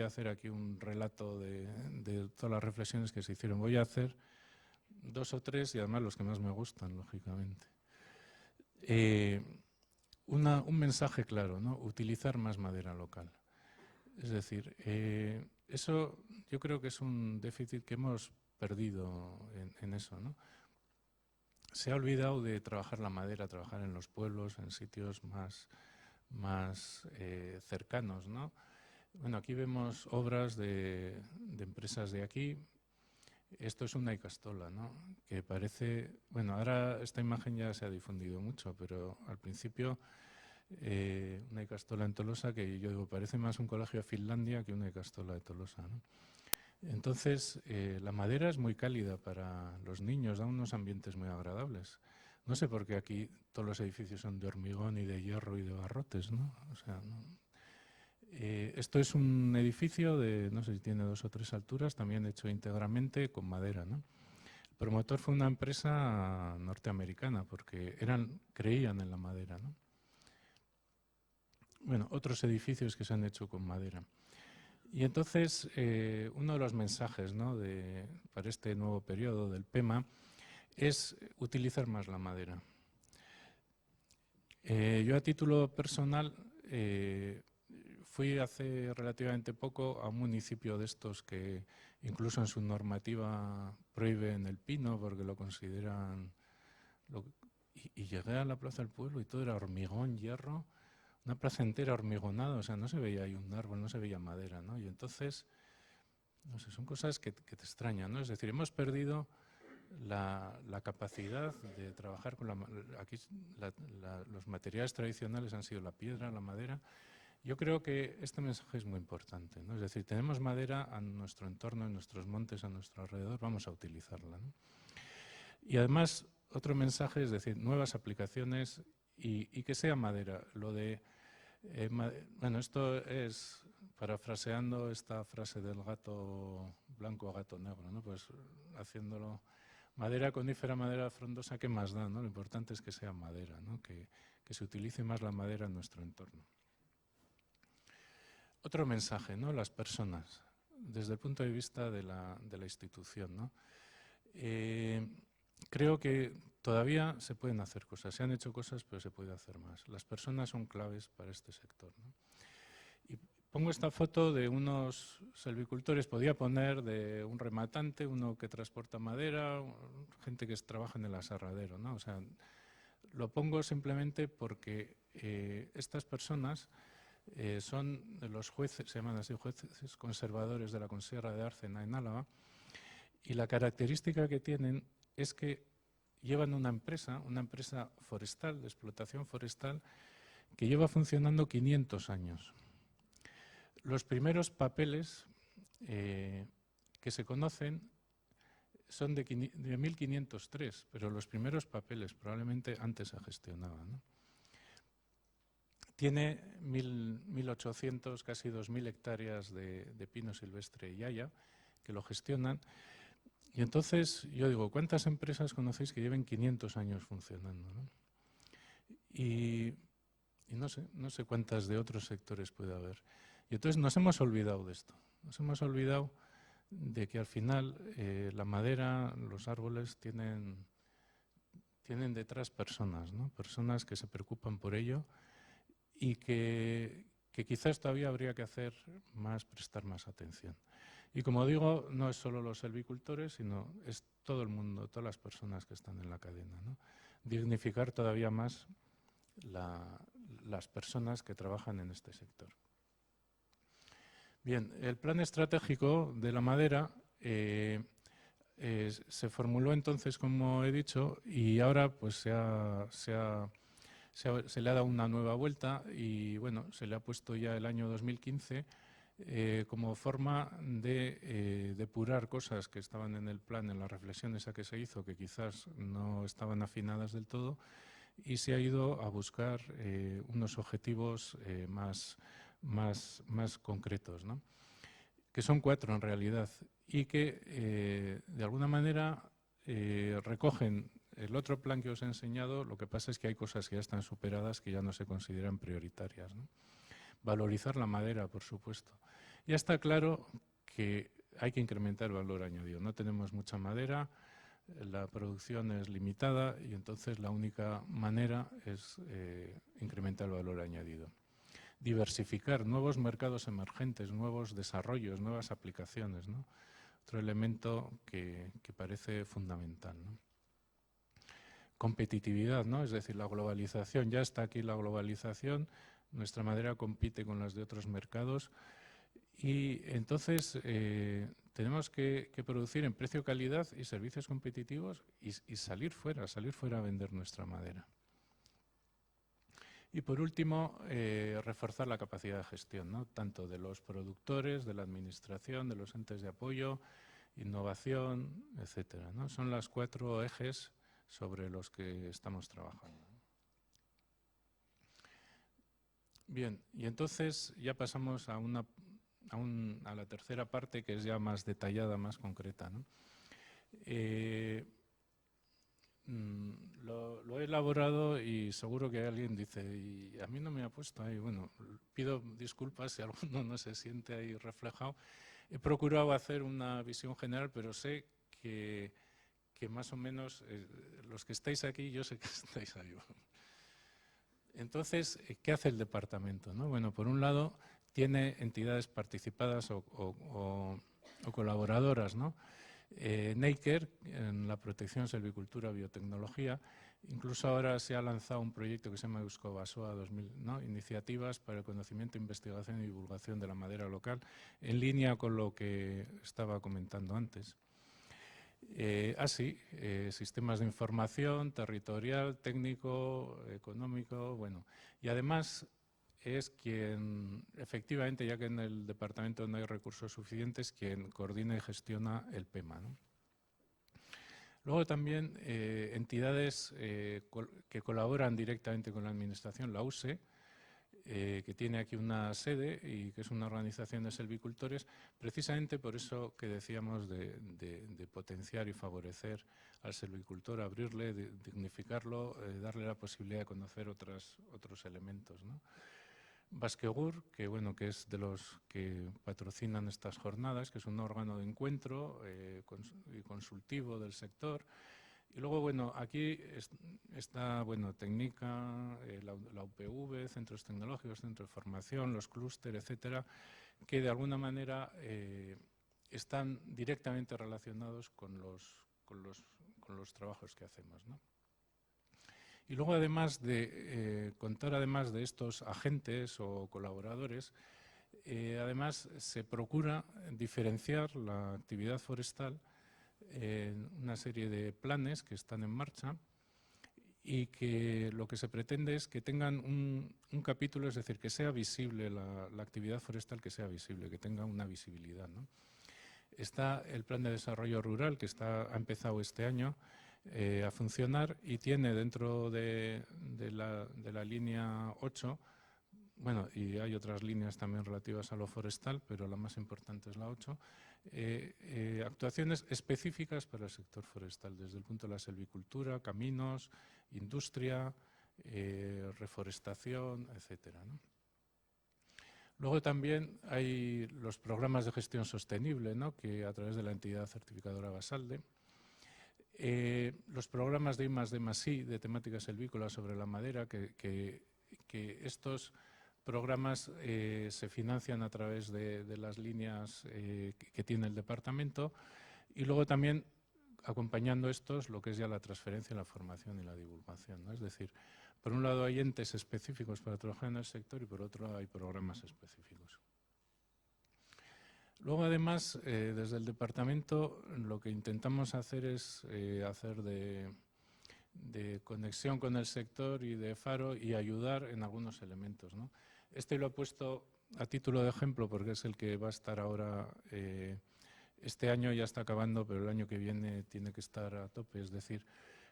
hacer aquí un relato de todas las reflexiones que se hicieron. Voy a hacer 2 o 3 y además los que más me gustan, lógicamente. Un mensaje claro, ¿no? Utilizar más madera local. Es decir, eso yo creo que es un déficit que hemos perdido en eso, ¿no? Se ha olvidado de trabajar la madera, trabajar en los pueblos, en sitios más cercanos, ¿no? Bueno, aquí vemos obras de empresas de aquí. Esto es una icastola, ¿no? Que parece, bueno, ahora esta imagen ya se ha difundido mucho, pero al principio una icastola en Tolosa que yo digo, parece más un colegio de Finlandia que una icastola de Tolosa, ¿no? Entonces, la madera es muy cálida para los niños, da unos ambientes muy agradables. No sé por qué aquí todos los edificios son de hormigón y de hierro y de barrotes, ¿no? O sea, no. Esto es un edificio de, no sé si tiene 2 o 3 alturas, también hecho íntegramente con madera, ¿no? El promotor fue una empresa norteamericana porque creían en la madera, ¿no? Bueno, otros edificios que se han hecho con madera. Y entonces, uno de los mensajes, ¿no? para este nuevo periodo del PEMA es utilizar más la madera. Yo a título personal fui hace relativamente poco a un municipio de estos que incluso en su normativa prohíben el pino porque lo consideran... y llegué a la Plaza del Pueblo y todo era hormigón, hierro, una plaza entera hormigonada, o sea, no se veía ahí un árbol, no se veía madera, ¿no? Y entonces, no sé, son cosas que te extrañan, ¿no? Es decir, hemos perdido la capacidad de trabajar con aquí los materiales tradicionales han sido la piedra, la madera. Yo creo que este mensaje es muy importante, ¿no? Es decir, tenemos madera a nuestro entorno, en nuestros montes, a nuestro alrededor, vamos a utilizarla, ¿no? Y además, otro mensaje es decir, nuevas aplicaciones y que sea madera. Lo de bueno, esto es parafraseando esta frase del gato blanco a gato negro, ¿no? Pues haciéndolo madera conífera, madera frondosa, ¿qué más da, no? Lo importante es que sea madera, ¿no? Que se utilice más la madera en nuestro entorno. Otro mensaje, ¿no? Las personas, desde el punto de vista de la institución, ¿no? Creo que todavía se pueden hacer cosas, se han hecho cosas, pero se puede hacer más. Las personas son claves para este sector, ¿no? Y pongo esta foto de unos silvicultores, podía poner de un rematante, uno que transporta madera, gente que trabaja en el aserradero, ¿no? O sea, lo pongo simplemente porque estas personas son los jueces, se llaman así, jueces conservadores de la Consierra de Árcena en Álava, y la característica que tienen es que llevan una empresa forestal, de explotación forestal, que lleva funcionando 500 años. Los primeros papeles que se conocen son de 1503, pero los primeros papeles probablemente antes se gestionaban, ¿no? Tiene 1.800, casi 2.000 hectáreas de pino silvestre y haya que lo gestionan. Y entonces yo digo, ¿cuántas empresas conocéis que lleven 500 años funcionando, ¿no? Y no sé cuántas de otros sectores puede haber. Y entonces nos hemos olvidado de esto. Nos hemos olvidado de que al final la madera, los árboles tienen detrás personas, ¿no? Personas que se preocupan por ello y que quizás todavía habría que hacer más, prestar más atención. Y como digo, no es solo los silvicultores, sino es todo el mundo, todas las personas que están en la cadena, ¿no? Dignificar todavía más las personas que trabajan en este sector. Bien, el plan estratégico de la madera se formuló entonces, como he dicho, y ahora pues se le ha dado una nueva vuelta y bueno, se le ha puesto ya el año 2015 como forma de depurar cosas que estaban en el plan, en la reflexión esa que se hizo, que quizás no estaban afinadas del todo, y se ha ido a buscar unos objetivos más concretos, ¿no? Que son 4 en realidad, y que de alguna manera recogen el otro plan que os he enseñado. Lo que pasa es que hay cosas que ya están superadas, que ya no se consideran prioritarias, ¿no? Valorizar la madera, por supuesto. Ya está claro que hay que incrementar el valor añadido. No tenemos mucha madera, la producción es limitada y entonces la única manera es incrementar el valor añadido. Diversificar nuevos mercados emergentes, nuevos desarrollos, nuevas aplicaciones, ¿no? Otro elemento que parece fundamental, ¿no? Competitividad, ¿no? Es decir, la globalización, ya está aquí la globalización, nuestra madera compite con las de otros mercados y entonces tenemos que producir en precio-calidad y servicios competitivos y salir fuera a vender nuestra madera. Y por último, reforzar la capacidad de gestión, ¿no? Tanto de los productores, de la administración, de los entes de apoyo, innovación, etcétera, ¿no? Son los 4 ejes sobre los que estamos trabajando. Bien, y entonces ya pasamos a la tercera parte, que es ya más detallada, más concreta, ¿no? Lo he elaborado y seguro que alguien dice, y a mí no me ha puesto ahí. Bueno, pido disculpas si alguno no se siente ahí reflejado. He procurado hacer una visión general, pero sé que más o menos los que estáis aquí, yo sé que estáis ahí. Entonces, ¿qué hace el departamento, ¿no? Bueno, por un lado, tiene entidades participadas o colaboradoras, ¿no? Neiker, en la protección, silvicultura, biotecnología. Incluso ahora se ha lanzado un proyecto que se llama Euskobasoa 2000, ¿no? Iniciativas para el conocimiento, investigación y divulgación de la madera local, en línea con lo que estaba comentando antes. Sistemas de información, territorial, técnico, económico, bueno. Y además es quien, efectivamente, ya que en el departamento no hay recursos suficientes, quien coordina y gestiona el PEMA, ¿no? Luego también entidades que colaboran directamente con la administración, la USE, que tiene aquí una sede y que es una organización de silvicultores, precisamente por eso que decíamos de potenciar y favorecer al silvicultor, abrirle, dignificarlo, darle la posibilidad de conocer otros elementos, ¿no? Basquegur, que es de los que patrocinan estas jornadas, que es un órgano de encuentro y consultivo del sector. Y luego, aquí está, Técnica, la UPV, centros tecnológicos, centros de formación, los clústeres, etcétera, que de alguna manera están directamente relacionados con los trabajos que hacemos, ¿no? Y luego, además de contar además de estos agentes o colaboradores, además se procura diferenciar la actividad forestal en una serie de planes que están en marcha y que lo que se pretende es que tengan un capítulo, es decir, que sea visible la actividad forestal, que sea visible, que tenga una visibilidad, ¿no? Está el Plan de Desarrollo Rural, que ha empezado este año a funcionar y tiene dentro de la línea 8, bueno, y hay otras líneas también relativas a lo forestal, pero la más importante es la 8, actuaciones específicas para el sector forestal, desde el punto de la silvicultura, caminos, industria, reforestación, etcétera, ¿no? Luego también hay los programas de gestión sostenible, ¿no?, que a través de la entidad certificadora Basalde. Los programas de I+D+I de temática silvícola sobre la madera, que estos programas se financian a través de las líneas que tiene el departamento, y luego también acompañando estos lo que es ya la transferencia, la formación y la divulgación, ¿no? Es decir, por un lado hay entes específicos para trabajar en el sector y por otro lado hay programas específicos. Luego, además, desde el departamento lo que intentamos hacer es hacer de conexión con el sector y de faro y ayudar en algunos elementos, ¿no? Este lo he puesto a título de ejemplo porque es el que va a estar ahora, este año ya está acabando, pero el año que viene tiene que estar a tope. Es decir,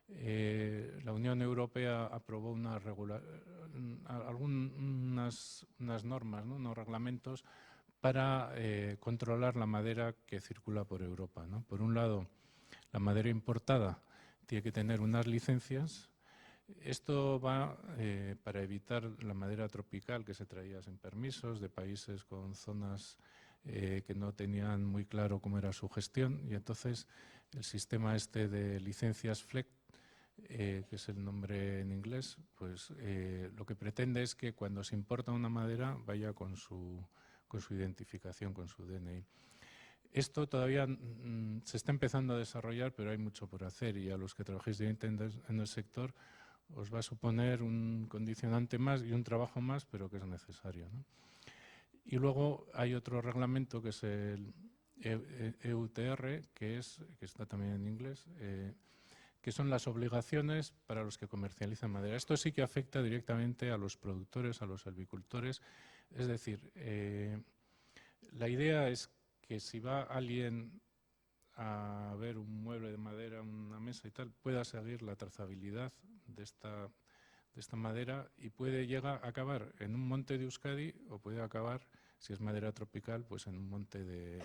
la Unión Europea aprobó unas normas, ¿no?, unos reglamentos para controlar la madera que circula por Europa, ¿no? Por un lado, la madera importada tiene que tener unas licencias. Esto va para evitar la madera tropical que se traía sin permisos de países con zonas que no tenían muy claro cómo era su gestión, y entonces el sistema este de licencias FLEGT, que es el nombre en inglés, pues lo que pretende es que cuando se importa una madera vaya con su identificación, con su DNI. Esto todavía se está empezando a desarrollar, pero hay mucho por hacer, y a los que trabajéis directamente en el sector os va a suponer un condicionante más y un trabajo más, pero que es necesario, ¿no? Y luego hay otro reglamento que es el EUTR, que está también en inglés, que son las obligaciones para los que comercializan madera. Esto sí que afecta directamente a los productores, a los silvicultores. Es decir, la idea es que si va alguien a ver un mueble de madera, una mesa y tal, pueda seguir la trazabilidad de esta madera, y puede llegar a acabar en un monte de Euskadi o puede acabar, si es madera tropical, pues en un monte de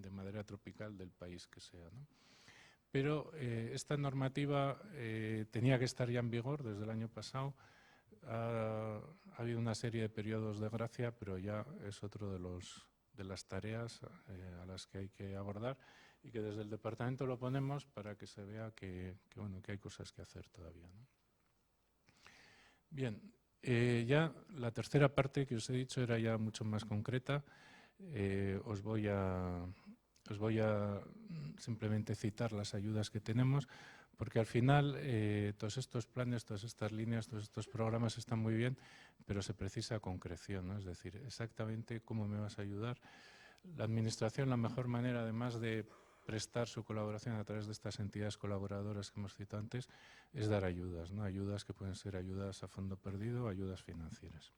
madera tropical del país que sea, ¿no? Pero esta normativa tenía que estar ya en vigor desde el año pasado. Ha habido una serie de periodos de gracia, pero ya es otro de las tareas a las que hay que abordar, y que desde el departamento lo ponemos para que se vea que hay cosas que hacer todavía, ¿no? Bien, ya la tercera parte que os he dicho era ya mucho más concreta. Os voy a simplemente citar las ayudas que tenemos, porque al final todos estos planes, todas estas líneas, todos estos programas están muy bien, pero se precisa concreción, ¿no? Es decir, exactamente cómo me vas a ayudar. La Administración, la mejor manera, además de prestar su colaboración a través de estas entidades colaboradoras que hemos citado antes, es dar ayudas, ¿no? Ayudas que pueden ser ayudas a fondo perdido, ayudas financieras.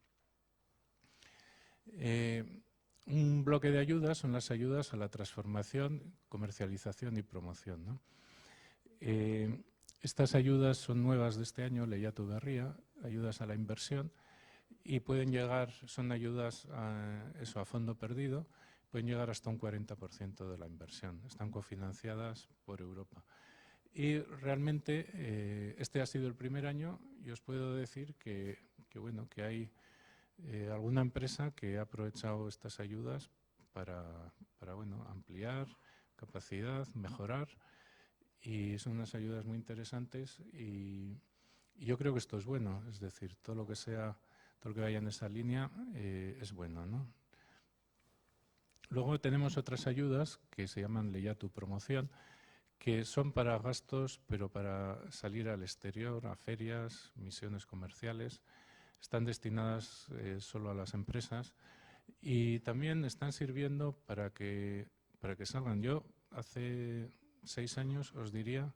Un bloque de ayudas son las ayudas a la transformación, comercialización y promoción, ¿no? Estas ayudas son nuevas de este año, Lehiatu Berria, ayudas a la inversión, y pueden llegar, son ayudas a fondo perdido, pueden llegar hasta un 40% de la inversión. Están cofinanciadas por Europa. Y realmente este ha sido el primer año, y os puedo decir que hay alguna empresa que ha aprovechado estas ayudas para ampliar capacidad, mejorar, y son unas ayudas muy interesantes, y yo creo que esto es bueno. Es decir, todo lo que vaya en esa línea es bueno, ¿no? Luego tenemos otras ayudas que se llaman Lehiatu Promoción, que son para gastos, pero para salir al exterior, a ferias, misiones comerciales. Están destinadas solo a las empresas, y también están sirviendo para que salgan. Yo hace 6 años os diría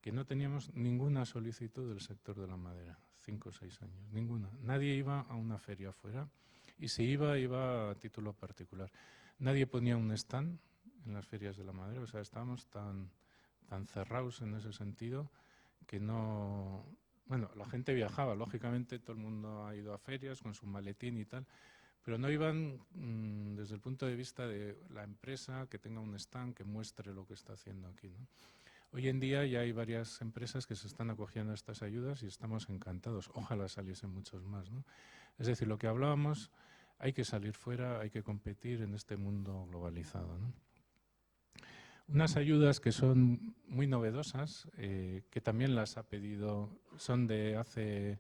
que no teníamos ninguna solicitud del sector de la madera, 5 o 6 años, ninguna. Nadie iba a una feria afuera, y si iba a título particular. Nadie ponía un stand en las ferias de la madera. O sea, estábamos tan cerrados en ese sentido que no... Bueno, la gente viajaba, lógicamente todo el mundo ha ido a ferias con su maletín y tal, pero no iban desde el punto de vista de la empresa que tenga un stand que muestre lo que está haciendo aquí, ¿no? Hoy en día ya hay varias empresas que se están acogiendo a estas ayudas y estamos encantados. Ojalá saliesen muchos más, ¿no? Es decir, lo que hablábamos, hay que salir fuera, hay que competir en este mundo globalizado, ¿no? Unas ayudas que son muy novedosas, que también las ha pedido, son de hace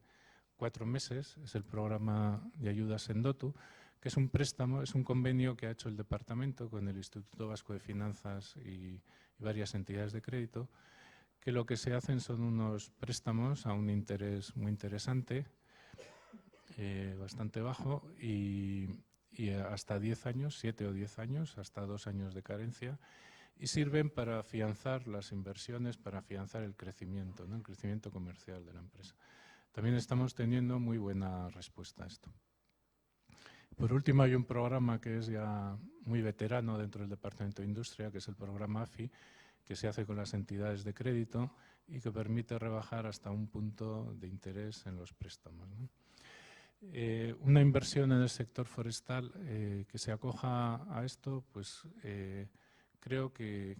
4 meses, es el programa de ayudas Sendotu, que es un préstamo, es un convenio que ha hecho el departamento con el Instituto Vasco de Finanzas y varias entidades de crédito, que lo que se hacen son unos préstamos a un interés muy interesante, bastante bajo, y hasta 10 años, 7 o 10 años, hasta 2 años de carencia, y sirven para afianzar las inversiones, para afianzar el crecimiento, ¿no? El crecimiento comercial de la empresa. También estamos teniendo muy buena respuesta a esto. Por último, hay un programa que es ya muy veterano dentro del Departamento de Industria, que es el programa AFI, que se hace con las entidades de crédito y que permite rebajar hasta un punto de interés en los préstamos, ¿no? Una inversión en el sector forestal que se acoja a esto, pues creo que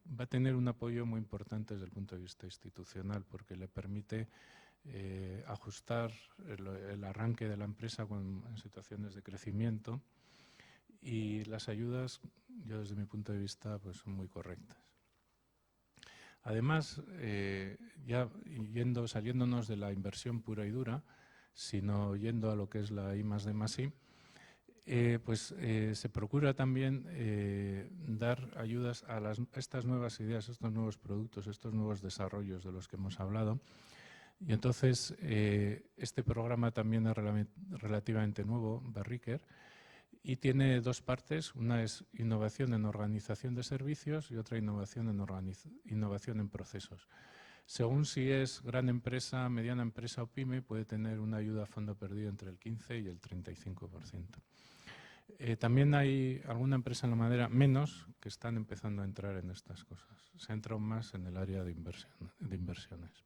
va a tener un apoyo muy importante desde el punto de vista institucional, porque le permite ajustar el arranque de la empresa en situaciones de crecimiento, y las ayudas, yo desde mi punto de vista, pues son muy correctas. Además, ya saliéndonos de la inversión pura y dura, sino yendo a lo que es la I+D+I, se procura también dar ayudas a estas nuevas ideas, estos nuevos productos, estos nuevos desarrollos de los que hemos hablado. Y entonces, este programa también es relativamente nuevo, Berriker, y tiene 2 partes. Una es innovación en organización de servicios y otra innovación en procesos. Según si es gran empresa, mediana empresa o pyme, puede tener una ayuda a fondo perdido entre el 15 y el 35%. También hay alguna empresa en la madera, menos, que están empezando a entrar en estas cosas. Se ha entrado más en el área de inversiones.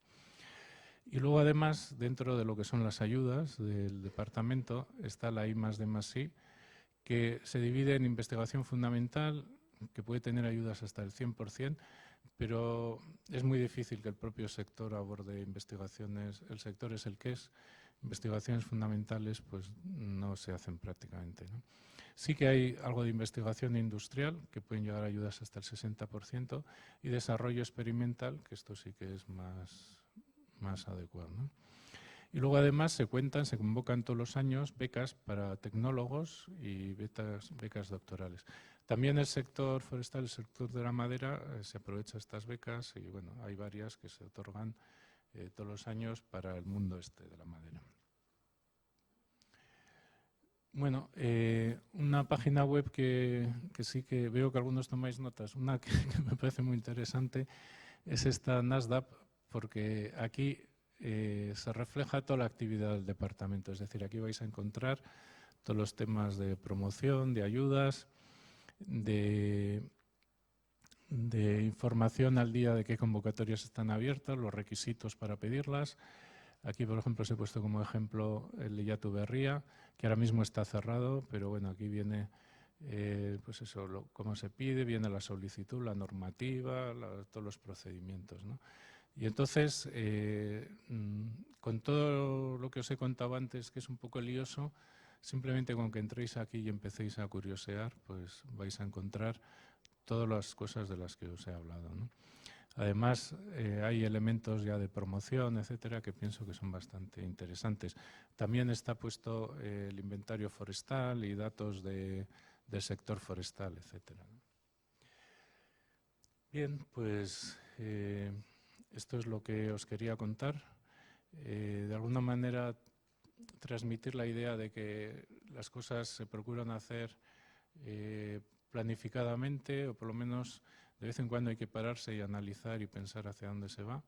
Y luego, además, dentro de lo que son las ayudas del departamento, está la I+D+I, que se divide en investigación fundamental, que puede tener ayudas hasta el 100%, pero es muy difícil que el propio sector aborde investigaciones. El sector es el que es. Investigaciones fundamentales pues no se hacen prácticamente, ¿no? Sí que hay algo de investigación industrial, que pueden llegar a ayudas hasta el 60%, y desarrollo experimental, que esto sí que es más adecuado, ¿no? Y luego, además, se convocan todos los años becas para tecnólogos y becas doctorales. También el sector forestal, el sector de la madera, se aprovecha estas becas, y bueno, hay varias que se otorgan todos los años para el mundo de la madera. Bueno, una página web que sí que veo que algunos tomáis notas, una que me parece muy interesante, es esta NASDAP, porque aquí se refleja toda la actividad del departamento. Es decir, aquí vais a encontrar todos los temas de promoción, de ayudas, de información al día de qué convocatorias están abiertas, los requisitos para pedirlas. Aquí, por ejemplo, os he puesto como ejemplo el Lehiatu Berria, que ahora mismo está cerrado, pero bueno, aquí viene pues eso, cómo se pide, viene la solicitud, la normativa, todos los procedimientos, ¿no? Y entonces, con todo lo que os he contado antes, que es un poco lioso, simplemente con que entréis aquí y empecéis a curiosear, pues vais a encontrar todas las cosas de las que os he hablado, ¿no? Además, hay elementos ya de promoción, etcétera, que pienso que son bastante interesantes. También está puesto el inventario forestal y datos del sector forestal, etcétera. Bien, pues esto es lo que os quería contar. De alguna manera, transmitir la idea de que las cosas se procuran hacer planificadamente, o por lo menos de vez en cuando hay que pararse y analizar y pensar hacia dónde se va,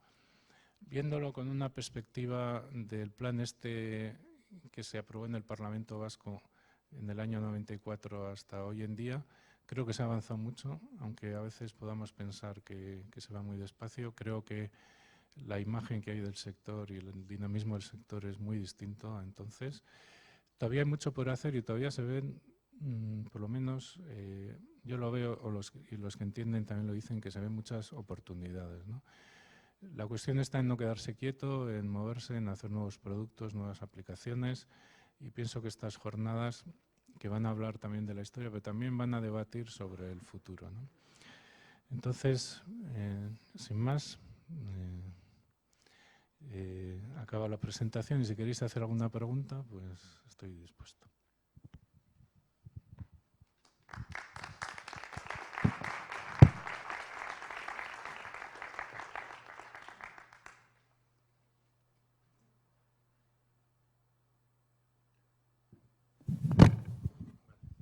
viéndolo con una perspectiva del plan que se aprobó en el Parlamento Vasco en el año 94 hasta hoy en día. creo que se ha avanzado mucho, aunque a veces podamos pensar que se va muy despacio. Creo que la imagen que hay del sector y el dinamismo del sector es muy distinto a entonces. Todavía hay mucho por hacer y todavía se ven, por lo menos yo lo veo, y los que entienden también lo dicen, que se ven muchas oportunidades, ¿no? La cuestión está en no quedarse quieto, en moverse, en hacer nuevos productos, nuevas aplicaciones, y pienso que estas jornadas, que van a hablar también de la historia, pero también van a debatir sobre el futuro, ¿no? Entonces, sin más, acaba la presentación y si queréis hacer alguna pregunta, pues estoy dispuesto.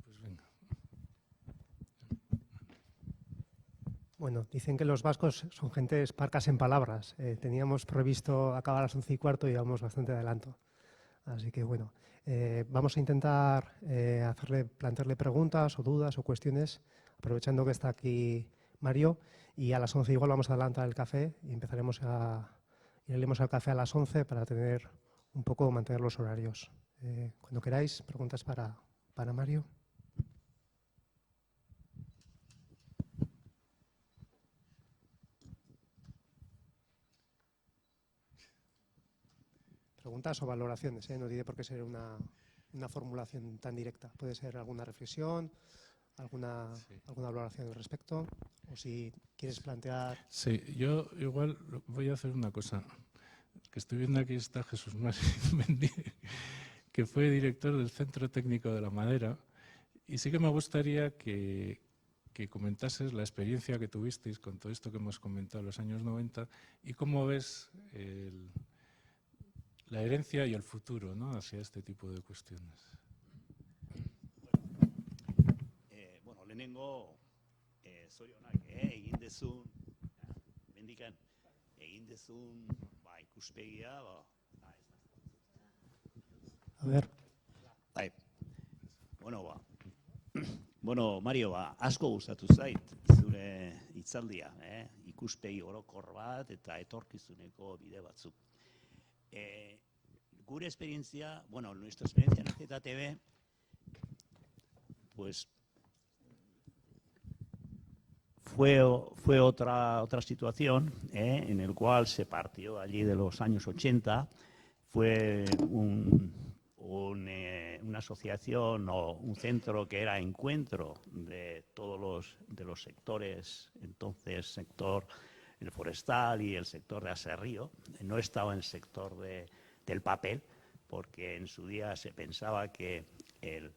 Pues venga. Bueno, dicen que los vascos son gentes parcas en palabras. Teníamos previsto acabar a las 11:15 y vamos bastante adelanto. Así que bueno, vamos a intentar plantearle preguntas o dudas o cuestiones, aprovechando que está aquí Mario, y a las 11 igual vamos a adelantar el café y iremos al café a las 11 para tener un poco, mantener los horarios. Cuando queráis, preguntas para Mario. Preguntas o valoraciones, no tiene por qué ser una formulación tan directa. Puede ser alguna reflexión, alguna valoración al respecto, o si quieres plantear... Sí, yo igual voy a hacer una cosa, que estoy viendo aquí está Jesús Mari Mendy, que fue director del Centro Técnico de la Madera, y sí que me gustaría que comentases la experiencia que tuvisteis con todo esto que hemos comentado en los años 90 y cómo ves la herencia y el futuro, ¿no?, hacia este tipo de cuestiones. Bueno, lehenengo zorionak egin dezun, mendikan egin dezun ikuspegia, A ver. Bueno, Mario, asko gustatu zait zure hitzaldia, ikuspegi orokor bat eta etorkizuneko bide batzuk. Gure experiencia, bueno, nuestra experiencia en ZTV, pues fue otra situación en el cual se partió allí de los años 80. Fue una asociación o un centro que era encuentro de todos los sectores, entonces sector el forestal y el sector de aserrío. No estaba en el sector del papel, porque en su día se pensaba que el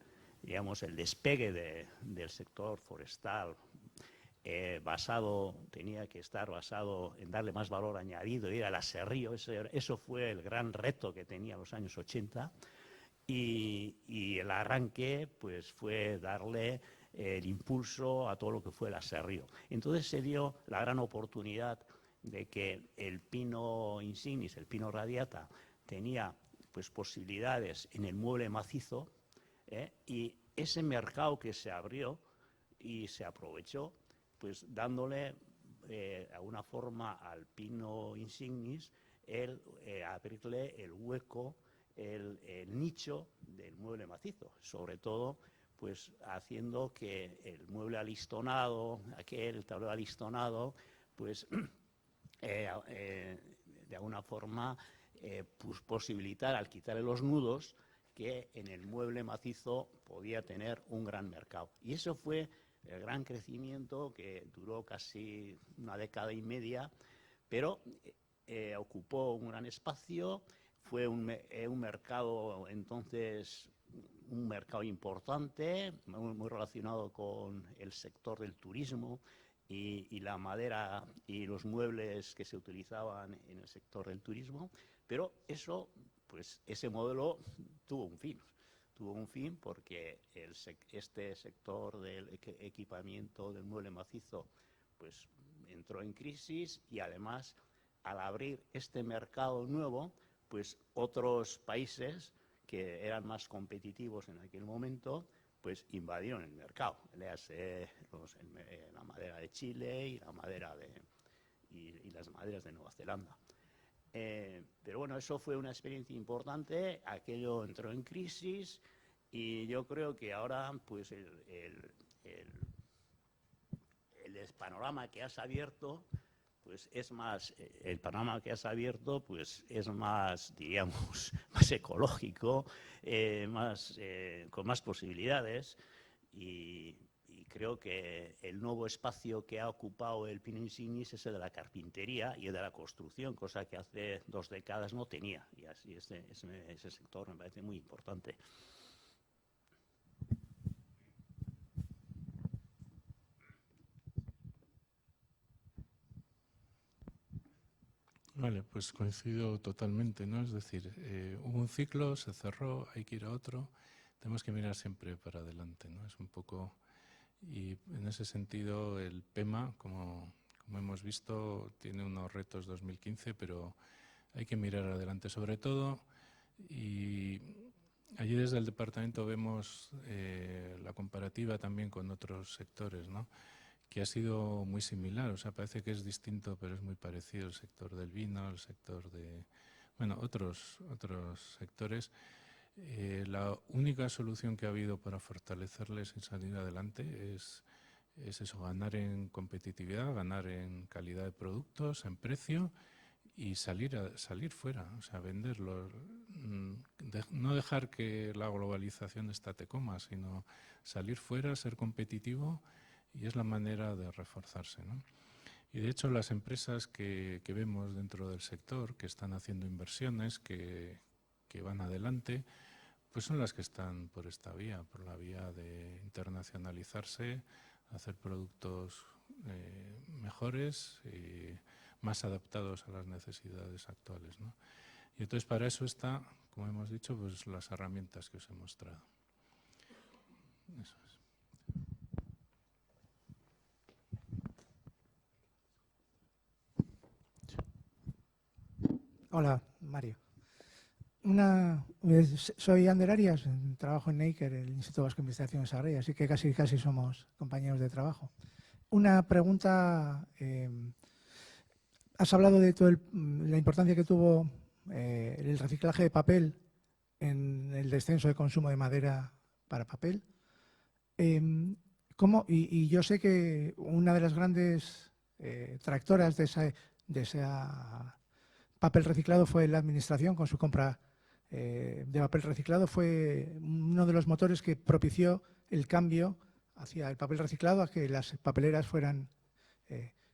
despegue del sector forestal tenía que estar basado en darle más valor añadido, ir al aserrío. Eso fue el gran reto que tenía en los años 80, y el arranque pues fue darle el impulso a todo lo que fue el aserrío. Entonces se dio la gran oportunidad de que el pino insignis, el pino radiata, tenía pues posibilidades en el mueble macizo, y ese mercado que se abrió y se aprovechó, pues dándole de alguna forma al pino insignis abrirle el hueco, el nicho del mueble macizo, sobre todo pues haciendo que el mueble alistonado, el tablero alistonado, pues de alguna forma pues posibilitar, al quitarle los nudos, que en el mueble macizo podía tener un gran mercado. Y eso fue el gran crecimiento que duró casi una década y media, pero ocupó un gran espacio. Fue un mercado entonces, un mercado importante, muy relacionado con el sector del turismo y la madera y los muebles que se utilizaban en el sector del turismo. Pero eso, pues ese modelo tuvo un fin. Tuvo un fin porque este sector del equipamiento del mueble macizo pues entró en crisis, y además al abrir este mercado nuevo, pues otros países que eran más competitivos en aquel momento pues invadieron el mercado. Léase la madera de Chile y la madera y las maderas de Nueva Zelanda. Pero bueno, eso fue una experiencia importante, aquello entró en crisis y yo creo que ahora pues el panorama que has abierto pues es más, el panorama que has abierto pues es más, diríamos, más ecológico, con más posibilidades y creo que el nuevo espacio que ha ocupado el Pino Insignis es el de la carpintería y el de la construcción, cosa que hace 2 décadas no tenía, y así ese sector me parece muy importante. Vale, pues coincido totalmente, ¿no? Es decir, hubo un ciclo, se cerró, hay que ir a otro, tenemos que mirar siempre para adelante, ¿no? Es un poco, y en ese sentido el PEMA, como hemos visto, tiene unos retos 2015, pero hay que mirar adelante sobre todo, y allí desde el departamento vemos la comparativa también con otros sectores, ¿no? Que ha sido muy similar, o sea, parece que es distinto, pero es muy parecido el sector del vino, el sector de, bueno, otros sectores. La única solución que ha habido para fortalecerles y salir adelante es eso, ganar en competitividad, ganar en calidad de productos, en precio y salir fuera, o sea, venderlos. No dejar que la globalización estate coma, sino salir fuera, ser competitivo. Y es la manera de reforzarse, ¿no? Y de hecho las empresas que vemos dentro del sector, que están haciendo inversiones, que van adelante, pues son las que están por esta vía, por la vía de internacionalizarse, hacer productos mejores y más adaptados a las necesidades actuales, ¿no? Y entonces para eso está, como hemos dicho, pues las herramientas que os he mostrado. Eso es. Hola, Mario. Soy Ander Arias, trabajo en NEIKER, el Instituto Vasco de Investigaciones Agrarias, así que casi somos compañeros de trabajo. Una pregunta, has hablado de la importancia que tuvo el reciclaje de papel en el descenso de consumo de madera para papel. Y yo sé que una de las grandes tractoras de esa papel reciclado fue la administración con su compra de papel reciclado. Fue uno de los motores que propició el cambio hacia el papel reciclado, a que las papeleras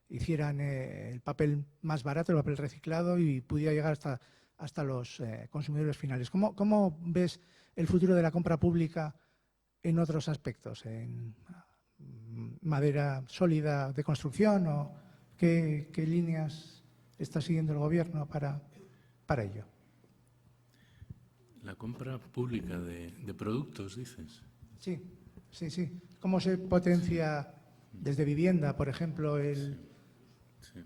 hicieran el papel más barato, el papel reciclado, y pudiera llegar hasta los consumidores finales. ¿Cómo ves el futuro de la compra pública en otros aspectos? ¿En madera sólida de construcción o qué líneas está siguiendo el Gobierno para ello? La compra pública de productos, dices. Sí. ¿Cómo se potencia desde vivienda, por ejemplo, Sí.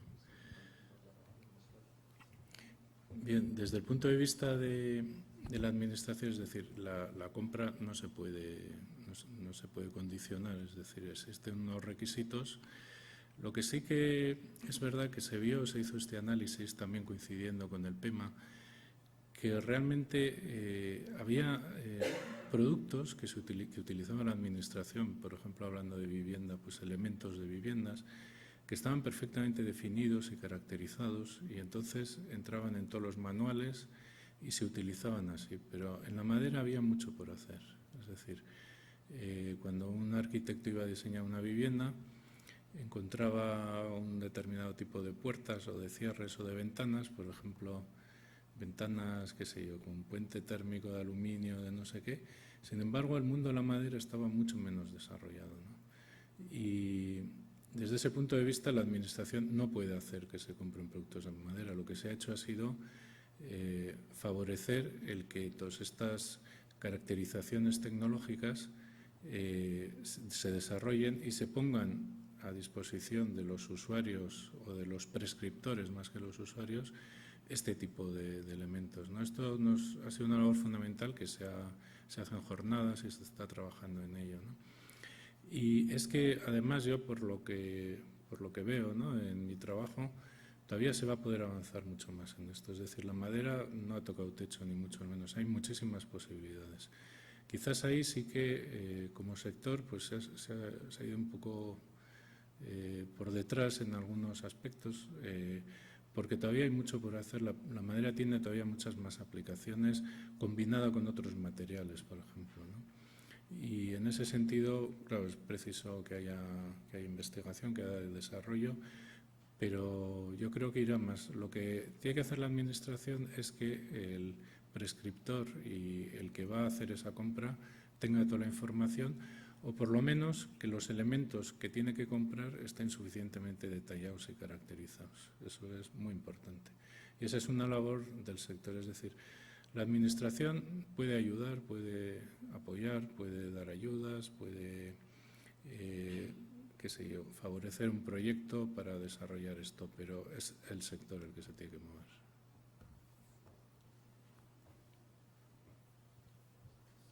Bien, desde el punto de vista de la administración, es decir, la compra no se puede condicionar, es decir, existen unos requisitos. Lo que sí que es verdad que se hizo este análisis también coincidiendo con el PEMA, que realmente había productos que utilizaba la administración, por ejemplo, hablando de vivienda, pues elementos de viviendas, que estaban perfectamente definidos y caracterizados y entonces entraban en todos los manuales y se utilizaban así. Pero en la madera había mucho por hacer. Es decir, cuando un arquitecto iba a diseñar una vivienda, encontraba un determinado tipo de puertas o de cierres o de ventanas, por ejemplo, ventanas, qué sé yo, con puente térmico de aluminio, de no sé qué. Sin embargo, el mundo de la madera estaba mucho menos desarrollado, ¿no? Y desde ese punto de vista, la administración no puede hacer que se compren productos de madera. Lo que se ha hecho ha sido favorecer el que todas estas caracterizaciones tecnológicas se desarrollen y se pongan a disposición de los usuarios o de los prescriptores más que los usuarios este tipo de elementos, ¿no? Esto ha sido una labor fundamental que se hacen jornadas y se está trabajando en ello, ¿no? Y es que además yo por lo que veo, ¿no?, en mi trabajo, todavía se va a poder avanzar mucho más en esto. Es decir, la madera no ha tocado techo ni mucho menos, hay muchísimas posibilidades. Quizás ahí sí que como sector pues se ha ido un poco por detrás en algunos aspectos, porque todavía hay mucho por hacer. La madera tiene todavía muchas más aplicaciones combinada con otros materiales, por ejemplo, ¿no? Y en ese sentido, claro, es preciso que haya investigación, que haya desarrollo, pero yo creo que irá más. Lo que tiene que hacer la Administración es que el prescriptor y el que va a hacer esa compra tenga toda la información, o por lo menos que los elementos que tiene que comprar estén suficientemente detallados y caracterizados. Eso es muy importante. Y esa es una labor del sector, es decir, la Administración puede ayudar, puede apoyar, puede dar ayudas, puede, qué sé yo, favorecer un proyecto para desarrollar esto, pero es el sector el que se tiene que mover.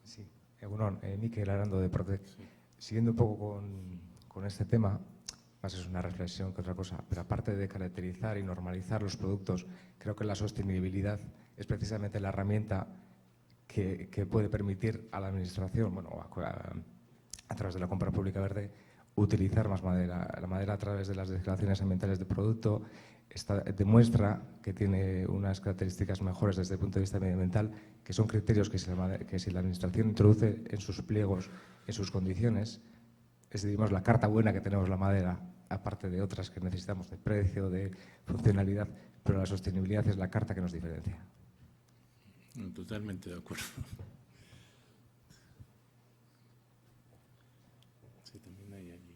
Sí, bueno, Mikel Arando de Protec. Sí. Siguiendo un poco con este tema, más es una reflexión que otra cosa, pero aparte de caracterizar y normalizar los productos, creo que la sostenibilidad es precisamente la herramienta que puede permitir a la Administración, bueno, a través de la compra pública verde, utilizar más madera. La madera, a través de las declaraciones ambientales de producto, demuestra que tiene unas características mejores desde el punto de vista medioambiental, que son criterios que si la Administración introduce en sus pliegos, en sus condiciones, es, digamos, la carta buena que tenemos la madera, aparte de otras que necesitamos de precio, de funcionalidad, pero la sostenibilidad es la carta que nos diferencia. Totalmente de acuerdo. Sí, también hay allí.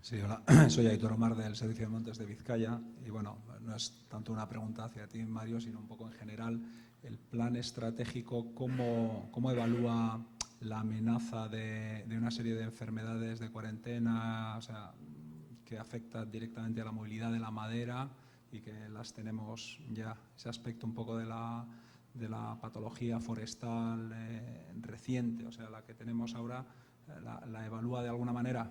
Sí, hola, soy Aitor Omar del Servicio de Montes de Vizcaya y bueno, no es tanto una pregunta hacia ti, Mario, sino un poco en general. El plan estratégico, ¿cómo evalúa la amenaza de una serie de enfermedades de cuarentena, o sea, que afecta directamente a la movilidad de la madera y que las tenemos ya, ese aspecto un poco de la patología forestal reciente, o sea, la que tenemos ahora, la evalúa de alguna manera?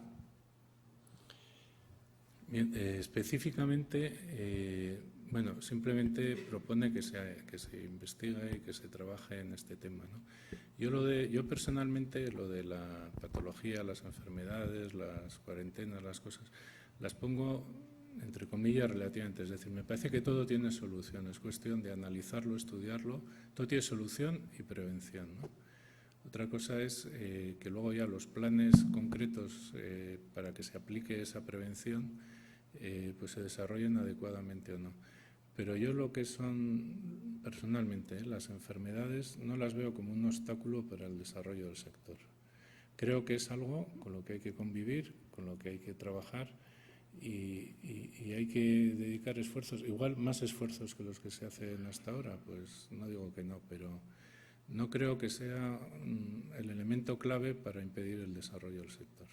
Bien, específicamente, bueno, simplemente propone que se investigue y que se trabaje en este tema, ¿no? Yo personalmente lo de la patología, las enfermedades, las cuarentenas, las cosas, las pongo entre comillas relativamente, es decir, me parece que todo tiene solución, es cuestión de analizarlo, estudiarlo, todo tiene solución y prevención, ¿no? Otra cosa es que luego ya los planes concretos para que se aplique esa prevención pues se desarrollen adecuadamente o no. Pero yo lo que son, personalmente, las enfermedades no las veo como un obstáculo para el desarrollo del sector. Creo que es algo con lo que hay que convivir, con lo que hay que trabajar y hay que dedicar esfuerzos, igual más esfuerzos que los que se hacen hasta ahora, pues no digo que no, pero no creo que sea el elemento clave para impedir el desarrollo del sector.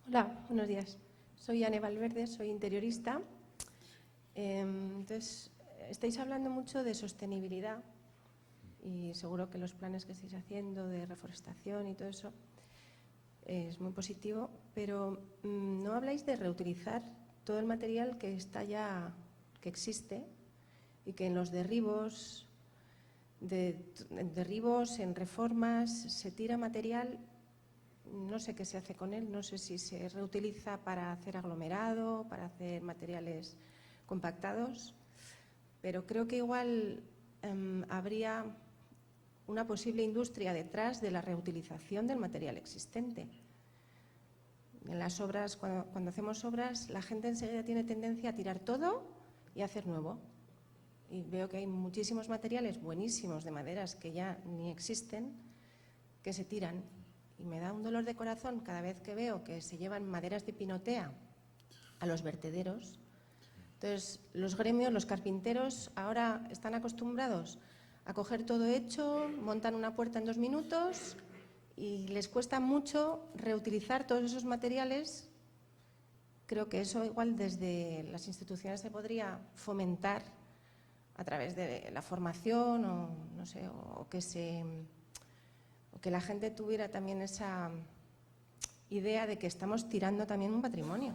Hola, buenos días. Soy Ane Valverde, soy interiorista. Entonces, estáis hablando mucho de sostenibilidad y seguro que los planes que estáis haciendo de reforestación y todo eso es muy positivo, pero no habláis de reutilizar todo el material que está ya, que existe y que en los derribos, en reformas, se tira material. No sé qué se hace con él, no sé si se reutiliza para hacer aglomerado, para hacer materiales compactados, pero creo que igual habría una posible industria detrás de la reutilización del material existente. En las obras, cuando hacemos obras, la gente enseguida tiene tendencia a tirar todo y a hacer nuevo. Y veo que hay muchísimos materiales buenísimos de maderas que ya ni existen, que se tiran. Y me da un dolor de corazón cada vez que veo que se llevan maderas de pinotea a los vertederos. Entonces, los gremios, los carpinteros, ahora están acostumbrados a coger todo hecho, montan una puerta en 2 minutos y les cuesta mucho reutilizar todos esos materiales. Creo que eso igual desde las instituciones se podría fomentar a través de la formación o no sé, o que la gente tuviera también esa idea de que estamos tirando también un patrimonio.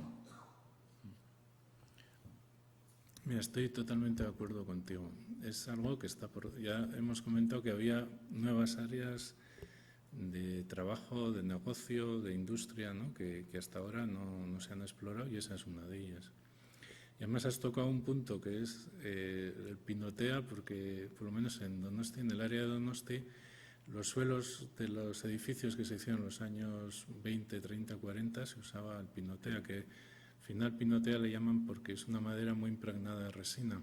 Mira, estoy totalmente de acuerdo contigo. Es algo que está por... Ya hemos comentado que había nuevas áreas de trabajo, de negocio, de industria, ¿no? que hasta ahora no se han explorado, y esa es una de ellas. Y además has tocado un punto que es el pinotea, porque por lo menos en Donosti, en el área de Donosti, los suelos de los edificios que se hicieron en los años 20, 30, 40 se usaba el pinotea, que al final pinotea le llaman porque es una madera muy impregnada de resina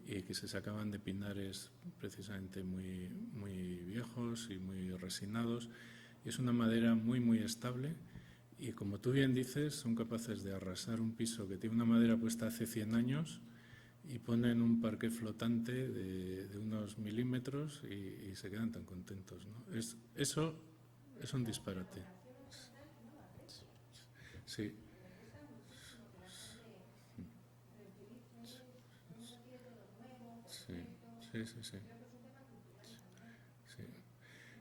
y que se sacaban de pinares precisamente muy, muy viejos y muy resinados. Y es una madera muy, muy estable y, como tú bien dices, son capaces de arrasar un piso que tiene una madera puesta hace 100 años y ponen un parqué flotante de unos milímetros y se quedan tan contentos, ¿no? Eso es un disparate. Sí.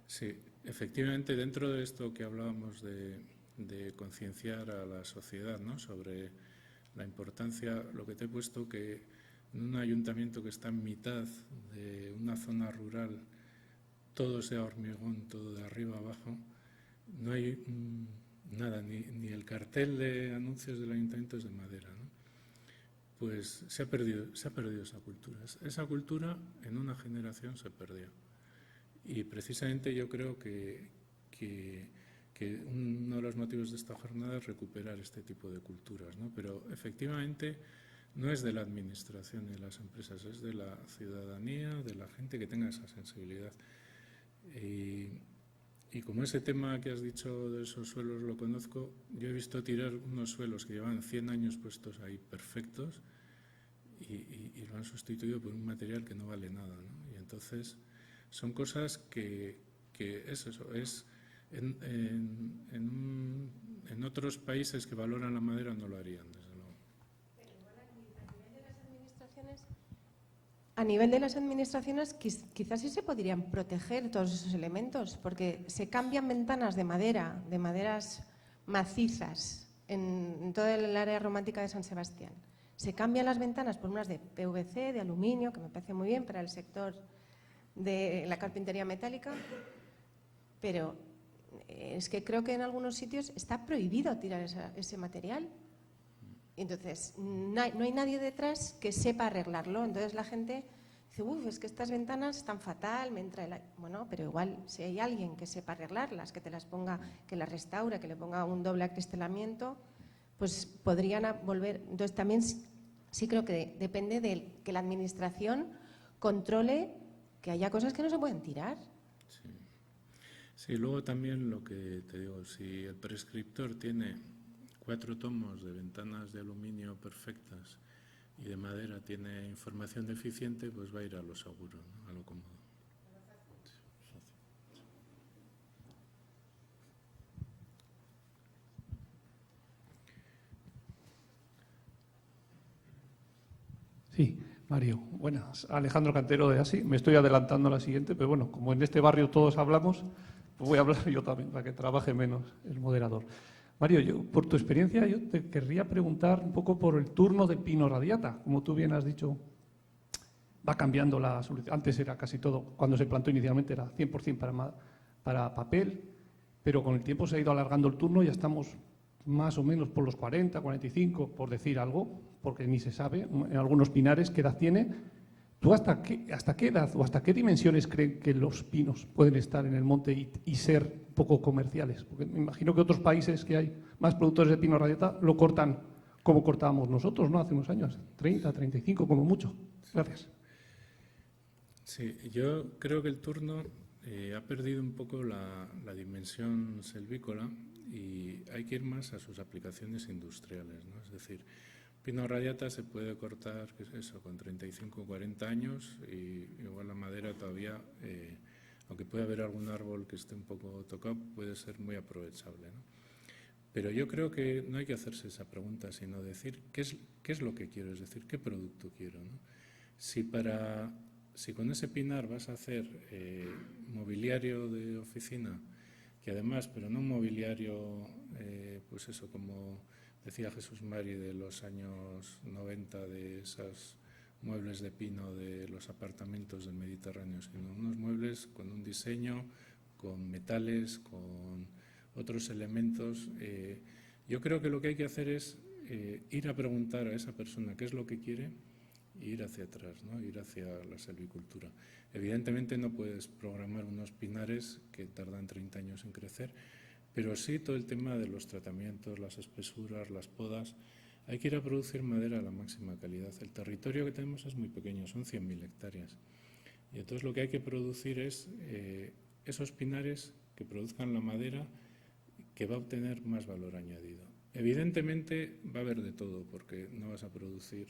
Sí, efectivamente, dentro de esto que hablábamos de concienciar a la sociedad, ¿no?, sobre la importancia, lo que te he puesto, que en un ayuntamiento que está en mitad de una zona rural, todo sea hormigón, todo de arriba abajo, no hay nada, ni el cartel de anuncios del ayuntamiento es de madera, ¿no? Pues se ha perdido esa cultura. Esa cultura en una generación se perdió. Y precisamente yo creo que uno de los motivos de esta jornada es recuperar este tipo de culturas, ¿no? Pero efectivamente no es de la administración y de las empresas, es de la ciudadanía, de la gente que tenga esa sensibilidad. Y como ese tema que has dicho de esos suelos lo conozco, yo he visto tirar unos suelos que llevan 100 años puestos ahí perfectos y lo han sustituido por un material que no vale nada, ¿no? Y entonces son cosas que es eso, es en otros países que valoran la madera no lo harían, desde luego. Pero igual a nivel de las administraciones quizás sí se podrían proteger todos esos elementos, porque se cambian ventanas de madera, de maderas macizas en toda el área romántica de San Sebastián. Se cambian las ventanas por unas de PVC, de aluminio, que me parece muy bien para el sector de la carpintería metálica, pero es que creo que en algunos sitios está prohibido tirar ese material. Entonces, no hay nadie detrás que sepa arreglarlo. Entonces la gente dice, uff, es que estas ventanas están fatal, me entra el aire. Bueno, pero igual si hay alguien que sepa arreglarlas, que te las ponga, que las restaure, que le ponga un doble acristalamiento, pues podrían volver. Entonces también sí creo que depende de que la administración controle que haya cosas que no se pueden tirar. Sí, luego también lo que te digo, si el prescriptor tiene 4 tomos de ventanas de aluminio perfectas y de madera tiene información deficiente, pues va a ir a lo seguro, ¿no?, a lo cómodo. Sí, Mario. Buenas. Alejandro Cantero de ASI. Me estoy adelantando a la siguiente, pero bueno, como en este barrio todos hablamos, pues voy a hablar yo también, para que trabaje menos el moderador. Mario, por tu experiencia, yo te querría preguntar un poco por el turno del pino radiata. Como tú bien has dicho, va cambiando la solución. Antes era casi todo, cuando se plantó inicialmente era 100% para papel, pero con el tiempo se ha ido alargando el turno, ya estamos más o menos por los 40, 45, por decir algo, porque ni se sabe en algunos pinares qué edad tiene. ¿Tú hasta qué edad o hasta qué dimensiones creen que los pinos pueden estar en el monte y ser poco comerciales? Porque me imagino que otros países que hay más productores de pino radiata lo cortan como cortábamos nosotros, ¿no?, hace unos años, 30, 35 como mucho. Gracias. Sí, yo creo que el turno ha perdido un poco la dimensión selvícola y hay que ir más a sus aplicaciones industriales, ¿no? Es decir, pino radiata se puede cortar, ¿qué es eso?, con 35 o 40 años y igual la madera todavía aunque puede haber algún árbol que esté un poco tocado, puede ser muy aprovechable, ¿no? Pero yo creo que no hay que hacerse esa pregunta, sino decir qué es lo que quiero, es decir, qué producto quiero, ¿no? Si con ese pinar vas a hacer mobiliario de oficina, que además, pero no un mobiliario, pues eso, como decía Jesús Mari, de los años 90, de esos muebles de pino de los apartamentos del Mediterráneo, sino unos muebles con un diseño, con metales, con otros elementos. Yo creo que lo que hay que hacer es ir a preguntar a esa persona qué es lo que quiere e ir hacia atrás, ¿no? Ir hacia la silvicultura. Evidentemente no puedes programar unos pinares que tardan 30 años en crecer, pero sí todo el tema de los tratamientos, las espesuras, las podas. Hay que ir a producir madera a la máxima calidad. El territorio que tenemos es muy pequeño, son 100.000 hectáreas. Y entonces lo que hay que producir es esos pinares que produzcan la madera que va a obtener más valor añadido. Evidentemente va a haber de todo, porque no vas a producir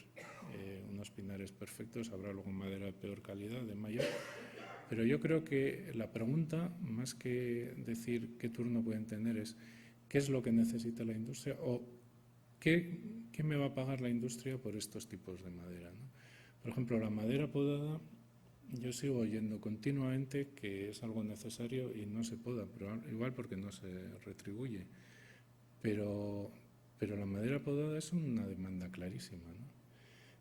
unos pinares perfectos, habrá luego madera de peor calidad, de mayor. Pero yo creo que la pregunta, más que decir qué turno pueden tener, es qué es lo que necesita la industria o qué me va a pagar la industria por estos tipos de madera, ¿no? Por ejemplo, la madera podada, yo sigo oyendo continuamente que es algo necesario y no se poda, pero igual porque no se retribuye. Pero la madera podada es una demanda clarísima, ¿no?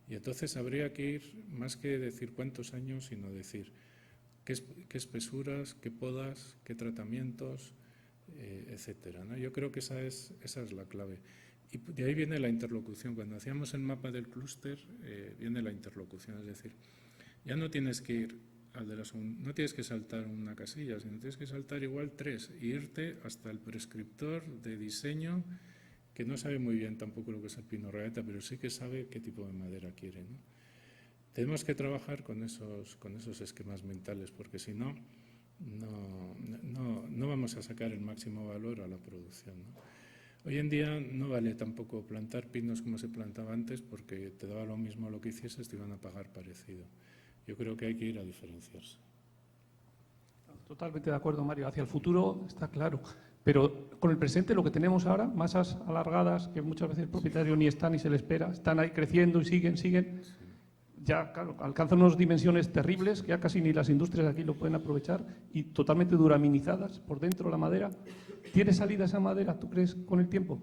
Y entonces habría que ir, más que decir cuántos años, sino decir qué espesuras, qué podas, qué tratamientos, etcétera, ¿no? Yo creo que esa es la clave. Y de ahí viene la interlocución. Cuando hacíamos el mapa del clúster, viene la interlocución, es decir, ya no tienes que ir no tienes que saltar una casilla, sino tienes que saltar igual 3 e irte hasta el prescriptor de diseño, que no sabe muy bien tampoco lo que es el pino rayeta, pero sí que sabe qué tipo de madera quiere, ¿no? Tenemos que trabajar con esos esquemas mentales, porque si no, no vamos a sacar el máximo valor a la producción, ¿no? Hoy en día no vale tampoco plantar pinos como se plantaba antes, porque te daba lo mismo lo que hicieses, te iban a pagar parecido. Yo creo que hay que ir a diferenciarse. Totalmente de acuerdo, Mario. Hacia el futuro está claro. Pero con el presente, lo que tenemos ahora, masas alargadas, que muchas veces el propietario ni está ni se le espera, están ahí creciendo y siguen. Sí. Ya, claro, alcanzan unas dimensiones terribles, que ya casi ni las industrias de aquí lo pueden aprovechar, y totalmente duraminizadas por dentro la madera. ¿Tiene salida esa madera, tú crees, con el tiempo?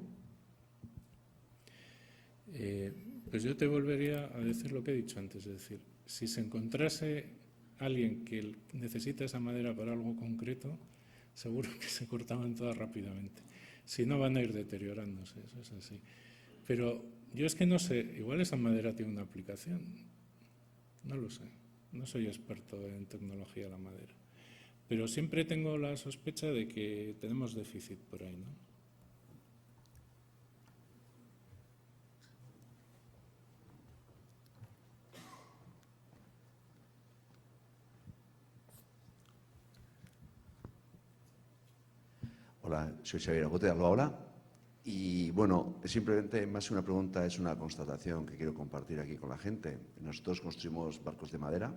Pues yo te volvería a decir lo que he dicho antes, es decir, si se encontrase alguien que necesita esa madera para algo concreto, seguro que se cortaban todas rápidamente. Si no, van a ir deteriorándose, eso es así. Pero yo es que no sé, igual esa madera tiene una aplicación, no lo sé, no soy experto en tecnología de la madera, pero siempre tengo la sospecha de que tenemos déficit por ahí, ¿no? Hola, soy Xavier Agote, hablo ahora. Y bueno, simplemente más que una pregunta, es una constatación que quiero compartir aquí con la gente. Nosotros construimos barcos de madera,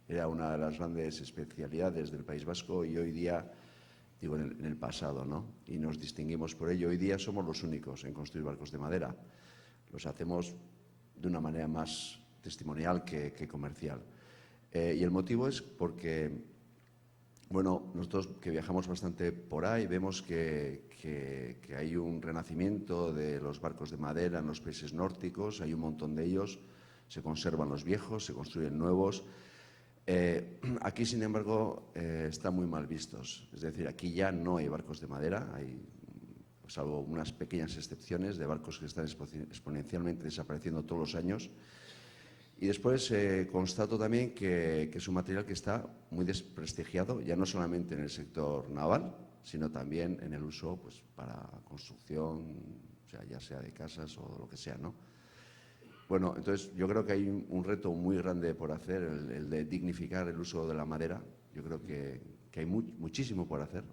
era una de las grandes especialidades del País Vasco y hoy día, digo en el pasado, ¿no? Y nos distinguimos por ello. Hoy día somos los únicos en construir barcos de madera. Los hacemos de una manera más testimonial que comercial. Y el motivo es porque, bueno, nosotros que viajamos bastante por ahí vemos que hay un renacimiento de los barcos de madera en los países nórdicos, hay un montón de ellos, se conservan los viejos, se construyen nuevos. Aquí, sin embargo, están muy mal vistos, es decir, aquí ya no hay barcos de madera, hay, salvo unas pequeñas excepciones de barcos que están exponencialmente desapareciendo todos los años. Y después constato también que es un material que está muy desprestigiado, ya no solamente en el sector naval, sino también en el uso pues, para construcción, o sea, ya sea de casas o lo que sea, ¿no? Bueno, entonces yo creo que hay un reto muy grande por hacer, el de dignificar el uso de la madera. Yo creo que hay muchísimo por hacer.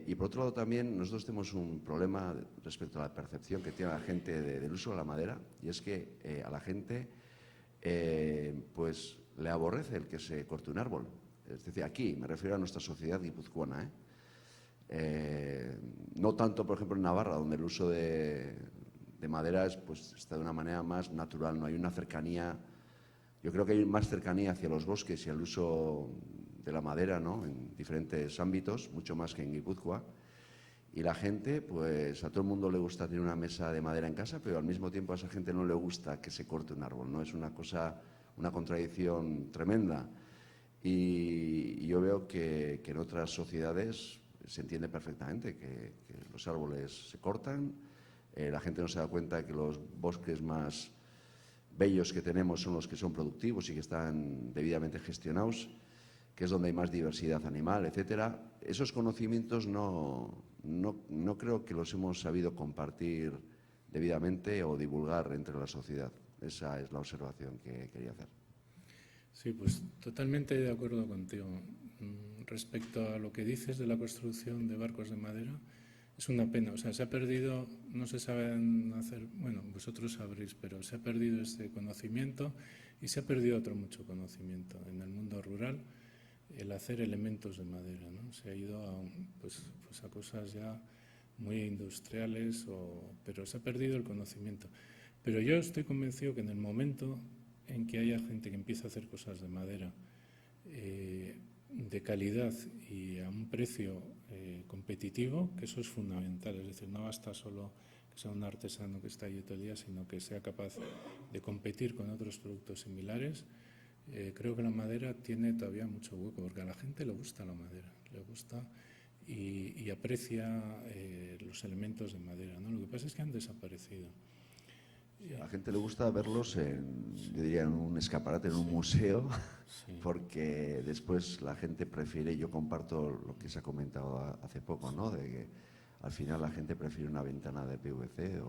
Y por otro lado también nosotros tenemos un problema respecto a la percepción que tiene la gente del uso de la madera, y es que a la gente pues le aborrece el que se corte un árbol. Es decir, aquí, me refiero a nuestra sociedad guipuzcoana, no tanto, por ejemplo, en Navarra, donde el uso de madera pues, está de una manera más natural, no hay una cercanía. Yo creo que hay más cercanía hacia los bosques y al uso de la madera, ¿no?, en diferentes ámbitos, mucho más que en Guipúzcoa. Y la gente, pues a todo el mundo le gusta tener una mesa de madera en casa, pero al mismo tiempo a esa gente no le gusta que se corte un árbol, ¿no? Es una cosa, una contradicción tremenda. Y yo veo que en otras sociedades se entiende perfectamente que los árboles se cortan, la gente no se da cuenta de que los bosques más bellos que tenemos son los que son productivos y que están debidamente gestionados, que es donde hay más diversidad animal, etcétera. Esos conocimientos no creo que los hemos sabido compartir debidamente o divulgar entre la sociedad. Esa es la observación que quería hacer. Sí, pues totalmente de acuerdo contigo. Respecto a lo que dices de la construcción de barcos de madera, es una pena. O sea, se ha perdido, no se saben hacer, bueno, vosotros sabréis, pero se ha perdido este conocimiento y se ha perdido otro mucho conocimiento en el mundo rural, el hacer elementos de madera, ¿no? Se ha ido a, pues a cosas ya muy industriales, pero se ha perdido el conocimiento. Pero yo estoy convencido que en el momento en que haya gente que empiece a hacer cosas de madera de calidad y a un precio competitivo, que eso es fundamental, es decir, no basta solo que sea un artesano que está allí todo el día, sino que sea capaz de competir con otros productos similares. Creo que la madera tiene todavía mucho hueco, porque a la gente le gusta la madera, le gusta y aprecia los elementos de madera, ¿no? Lo que pasa es que han desaparecido. A la gente le gusta verlos yo diría, en un escaparate, en un museo, sí, porque después la gente prefiere, yo comparto lo que se ha comentado hace poco, ¿no?, de que al final la gente prefiere una ventana de PVC,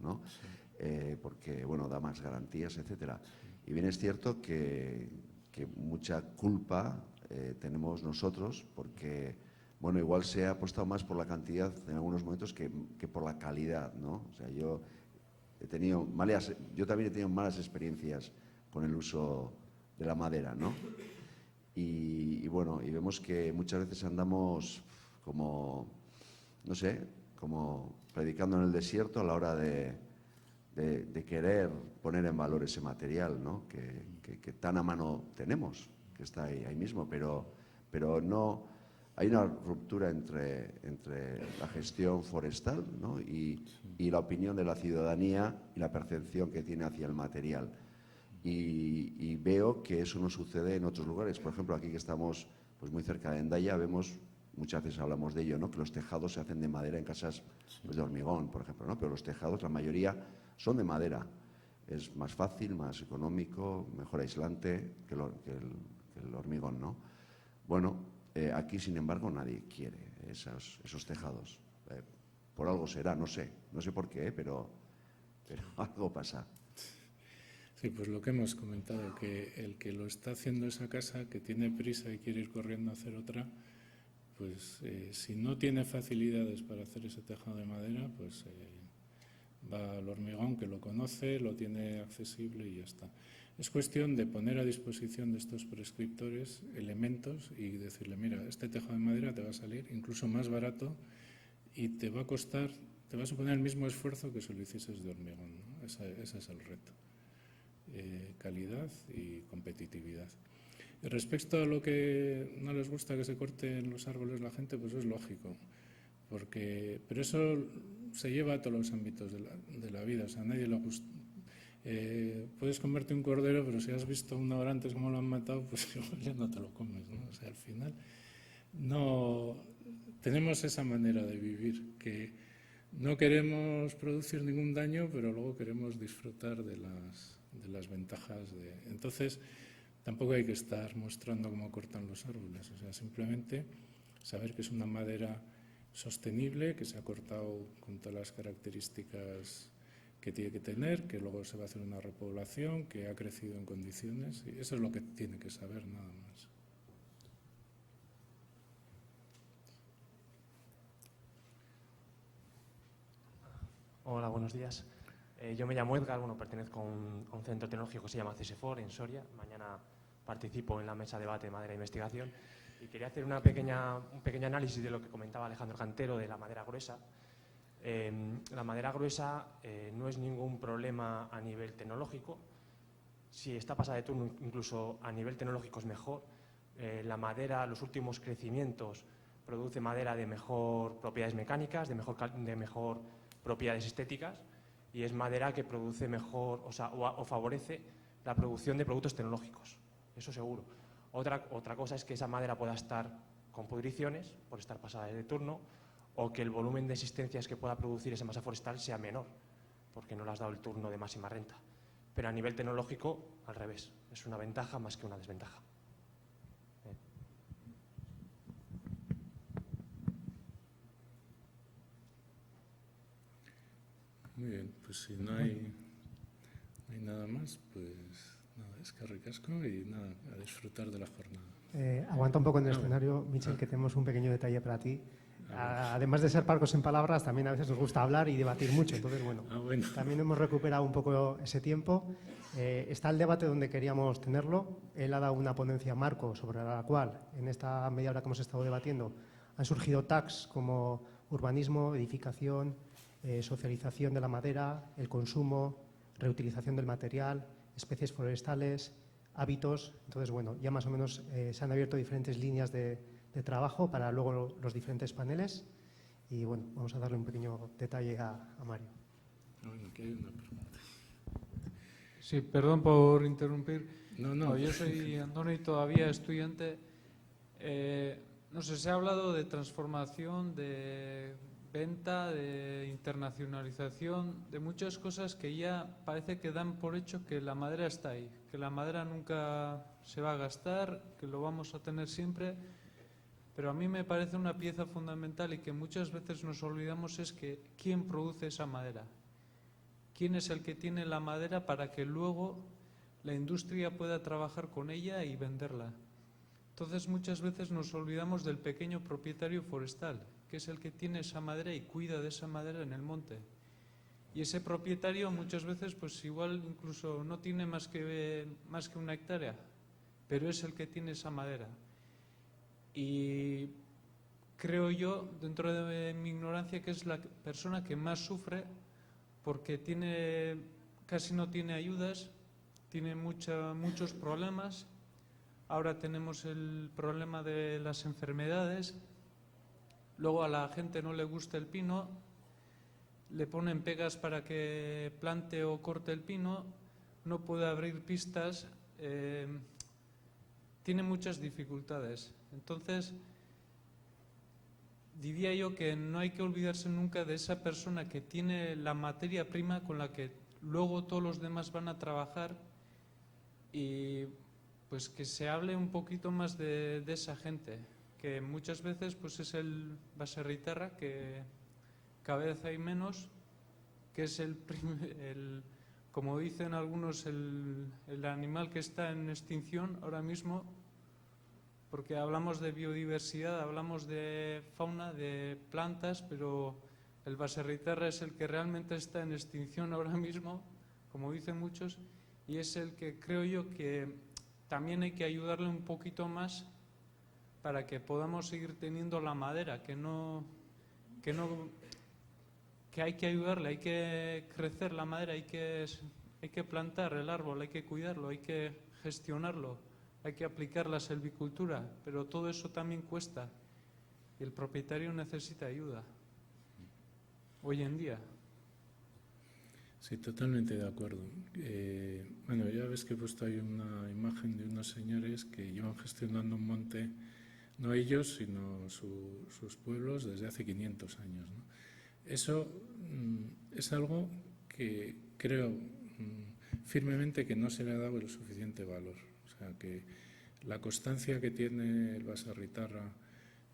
¿no?, sí, porque, bueno, da más garantías, etcétera. Sí. Y bien es cierto que mucha culpa tenemos nosotros, porque, bueno, igual se ha apostado más por la cantidad en algunos momentos que por la calidad, ¿no? O sea, yo también he tenido malas experiencias con el uso de la madera, ¿no? Y bueno, y vemos que muchas veces andamos como, no sé, como predicando en el desierto a la hora de querer poner en valor ese material, ¿no?, que tan a mano tenemos, que está ahí mismo, pero no. Hay una ruptura entre la gestión forestal, ¿no?, y la opinión de la ciudadanía y la percepción que tiene hacia el material. Y veo que eso no sucede en otros lugares. Por ejemplo, aquí que estamos pues, muy cerca de Hendaya, vemos, muchas veces hablamos de ello, ¿no?, que los tejados se hacen de madera en casas pues, de hormigón, por ejemplo, ¿no? Pero los tejados, la mayoría, son de madera. Es más fácil, más económico, mejor aislante que el hormigón, ¿no? Bueno, aquí, sin embargo, nadie quiere esos tejados. Por algo será, no sé por qué, pero algo pasa. Sí, pues lo que hemos comentado, que el que lo está haciendo esa casa, que tiene prisa y quiere ir corriendo a hacer otra, pues si no tiene facilidades para hacer ese tejado de madera, pues va al hormigón, que lo conoce, lo tiene accesible y ya está. Es cuestión de poner a disposición de estos prescriptores elementos y decirle, mira, este tejado de madera te va a salir incluso más barato y te va a suponer el mismo esfuerzo que si lo hicieses de hormigón, ¿no? Ese es el reto. Calidad y competitividad. Y respecto a lo que no les gusta que se corten los árboles la gente, pues es lógico, pero eso se lleva a todos los ámbitos de la vida, o sea, a nadie le gusta. Puedes comerte un cordero, pero si has visto una hora antes cómo lo han matado, pues igual ya no te lo comes, ¿no? O sea, al final no tenemos esa manera de vivir, que no queremos producir ningún daño, pero luego queremos disfrutar de las ventajas Entonces, tampoco hay que estar mostrando cómo cortan los árboles, o sea, simplemente saber que es una madera sostenible, que se ha cortado con todas las características que tiene que tener, que luego se va a hacer una repoblación, que ha crecido en condiciones, y eso es lo que tiene que saber, nada más. Hola, buenos días. Yo me llamo Edgar, pertenezco a un centro tecnológico que se llama CSFOR en Soria. Mañana participo en la mesa de debate Madera e Investigación y quería hacer un pequeño análisis de lo que comentaba Alejandro Cantero de la madera gruesa. La madera gruesa no es ningún problema a nivel tecnológico. Si está pasada de turno, incluso a nivel tecnológico es mejor. La madera, los últimos crecimientos, produce madera de mejor propiedades mecánicas, de mejor propiedades estéticas, y es madera que produce mejor, o favorece la producción de productos tecnológicos, eso seguro. Otra cosa es que esa madera pueda estar con pudriciones, por estar pasada de turno, o que el volumen de existencias que pueda producir esa masa forestal sea menor, porque no le has dado el turno de máxima renta. Pero a nivel tecnológico, al revés, es una ventaja más que una desventaja. Muy bien, pues si no hay nada más, pues nada, es que ricasco y nada, a disfrutar de la jornada. Aguanta un poco en el escenario, Michel, que tenemos un pequeño detalle para ti. Además de ser parcos en palabras, también a veces nos gusta hablar y debatir mucho. Entonces, bueno, también hemos recuperado un poco ese tiempo. Está el debate donde queríamos tenerlo. Él ha dado una ponencia marco sobre la cual, en esta media hora que hemos estado debatiendo, han surgido tags como urbanismo, edificación, socialización de la madera, el consumo, reutilización del material, especies forestales, hábitos. Entonces, bueno, ya más o menos se han abierto diferentes líneas de trabajo para luego los diferentes paneles y, bueno, vamos a darle un pequeño detalle a Mario. Bueno, aquí hay una pregunta. Sí, perdón por interrumpir. No. Yo soy Antonio y todavía estudiante. No sé, se ha hablado de transformación, de venta, de internacionalización, de muchas cosas que ya parece que dan por hecho que la madera está ahí, que la madera nunca se va a gastar, que lo vamos a tener siempre. Pero a mí me parece una pieza fundamental y que muchas veces nos olvidamos es que ¿quién produce esa madera? ¿Quién es el que tiene la madera para que luego la industria pueda trabajar con ella y venderla? Entonces muchas veces nos olvidamos del pequeño propietario forestal, que es el que tiene esa madera y cuida de esa madera en el monte. Y ese propietario muchas veces pues igual incluso no tiene más que 1 hectárea, pero es el que tiene esa madera. Y creo yo, dentro de mi ignorancia, que es la persona que más sufre porque casi no tiene ayudas, tiene muchos problemas. Ahora tenemos el problema de las enfermedades. Luego a la gente no le gusta el pino, le ponen pegas para que plante o corte el pino, no puede abrir pistas, tiene muchas dificultades. Entonces, diría yo que no hay que olvidarse nunca de esa persona que tiene la materia prima con la que luego todos los demás van a trabajar y pues que se hable un poquito más de esa gente, que muchas veces pues es el baserritarra, que cada vez hay menos, que es como dicen algunos, el animal que está en extinción ahora mismo, porque hablamos de biodiversidad, hablamos de fauna, de plantas, pero el baserritarra es el que realmente está en extinción ahora mismo, como dicen muchos, y es el que creo yo que también hay que ayudarle un poquito más para que podamos seguir teniendo la madera, que hay que ayudarle, hay que crecer la madera, hay que plantar el árbol, hay que cuidarlo, hay que gestionarlo, hay que aplicar la silvicultura, pero todo eso también cuesta y el propietario necesita ayuda hoy en día. Sí, totalmente de acuerdo. Bueno, ya ves que he puesto ahí una imagen de unos señores que llevan gestionando un monte, no ellos, sino sus pueblos desde hace 500 años, ¿no? Eso es algo que creo firmemente que no se le ha dado el suficiente valor. O sea, que la constancia que tiene el baserritarra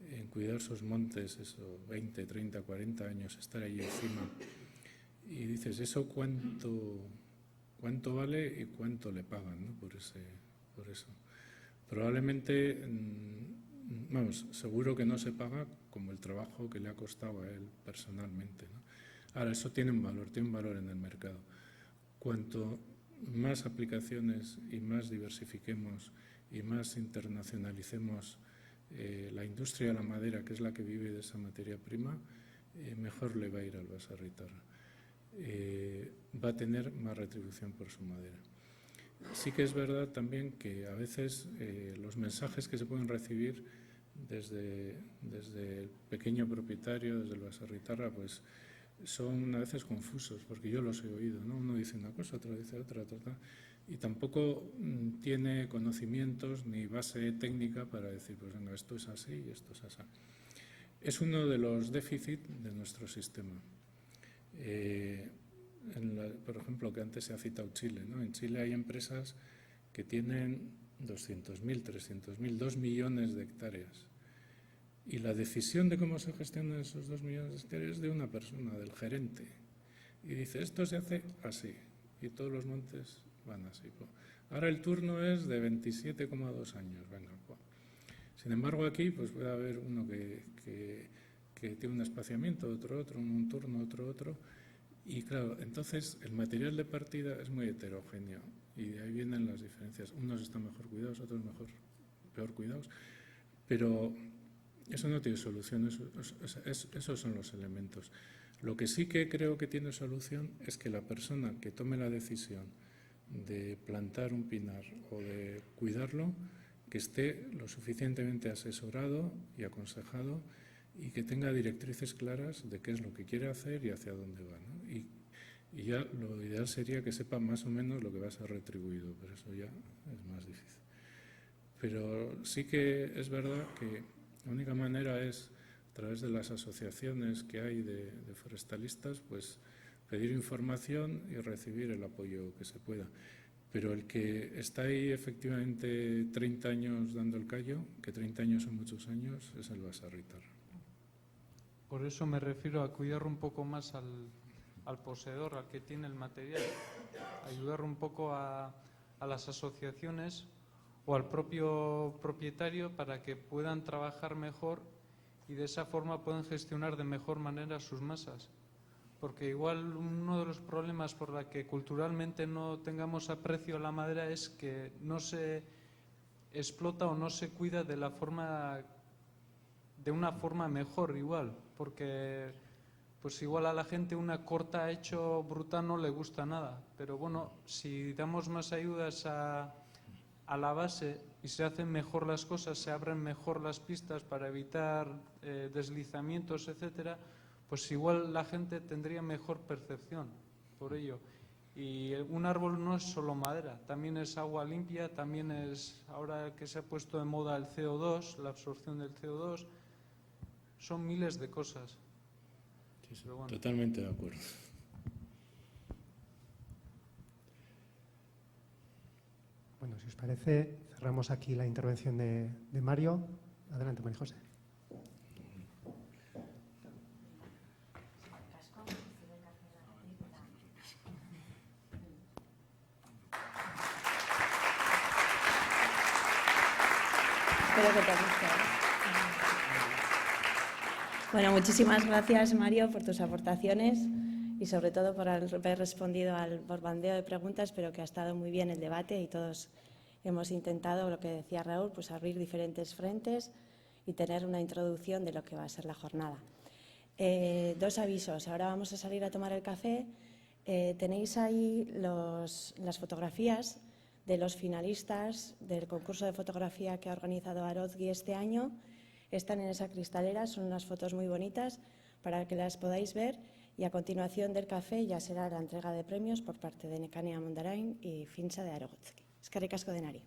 en cuidar sus montes, eso, 20, 30, 40 años, estar ahí encima, y dices, ¿eso cuánto vale y cuánto le pagan, ¿no? por eso? Probablemente, vamos, seguro que no se paga como el trabajo que le ha costado a él personalmente, ¿no? Ahora, eso tiene un valor en el mercado. Cuanto más aplicaciones y más diversifiquemos y más internacionalicemos la industria de la madera, que es la que vive de esa materia prima, mejor le va a ir al Baserritarra. Va a tener más retribución por su madera. Sí que es verdad también que a veces los mensajes que se pueden recibir desde el pequeño propietario, desde el Baserritarra, pues son a veces confusos, porque yo los he oído, ¿no? Uno dice una cosa, otro dice otra, y tampoco tiene conocimientos ni base técnica para decir, pues venga, esto es así y esto es así. Es uno de los déficits de nuestro sistema. Por ejemplo, que antes se ha citado Chile, ¿no? En Chile hay empresas que tienen 200.000, 300.000, 2 millones de hectáreas. Y la decisión de cómo se gestionan esos 2 millones de hectáreas es de una persona, del gerente. Y dice, esto se hace así. Y todos los montes van así. Ahora el turno es de 27,2 años. Venga, sin embargo, aquí pues puede haber uno que tiene un espaciamiento, otro, un turno, otro. Y claro, entonces el material de partida es muy heterogéneo. Y de ahí vienen las diferencias. Unos están mejor cuidados, otros peor cuidados. Pero eso no tiene solución, esos son los elementos. Lo que sí que creo que tiene solución es que la persona que tome la decisión de plantar un pinar o de cuidarlo, que esté lo suficientemente asesorado y aconsejado y que tenga directrices claras de qué es lo que quiere hacer y hacia dónde va, ¿no? Y ya lo ideal sería que sepa más o menos lo que va a ser retribuido, pero eso ya es más difícil. Pero sí que es verdad que la única manera es, a través de las asociaciones que hay de forestalistas, pues pedir información y recibir el apoyo que se pueda. Pero el que está ahí efectivamente 30 años dando el callo, que 30 años son muchos años, es el Baserritarra. Por eso me refiero a cuidar un poco más al poseedor, al que tiene el material, ayudar un poco a las asociaciones o al propio propietario para que puedan trabajar mejor y de esa forma puedan gestionar de mejor manera sus masas. Porque igual uno de los problemas por la que culturalmente no tengamos aprecio a la madera es que no se explota o no se cuida de una forma mejor igual, porque pues igual a la gente una corta hecho bruta no le gusta nada, pero bueno, si damos más ayudas a la base y se hacen mejor las cosas, se abren mejor las pistas para evitar deslizamientos, etcétera, pues igual la gente tendría mejor percepción por ello. Y un árbol no es solo madera, también es agua limpia, también es, ahora que se ha puesto de moda el CO2, la absorción del CO2, son miles de cosas. Sí, bueno. Totalmente de acuerdo. Bueno, si os parece, cerramos aquí la intervención de Mario. Adelante, María José. Espero que te guste. Bueno, muchísimas gracias, Mario, por tus aportaciones y sobre todo por haber respondido al bombardeo de preguntas, pero que ha estado muy bien el debate y todos hemos intentado, lo que decía Raúl, pues abrir diferentes frentes y tener una introducción de lo que va a ser la jornada. 2 avisos. Ahora vamos a salir a tomar el café. Tenéis ahí las fotografías de los finalistas del concurso de fotografía que ha organizado Arozgi este año. Están en esa cristalera, son unas fotos muy bonitas para que las podáis ver y a continuación del café ya será la entrega de premios por parte de Nekane Amundarain y Finsa de Arozgi. Eskerrik asko denari.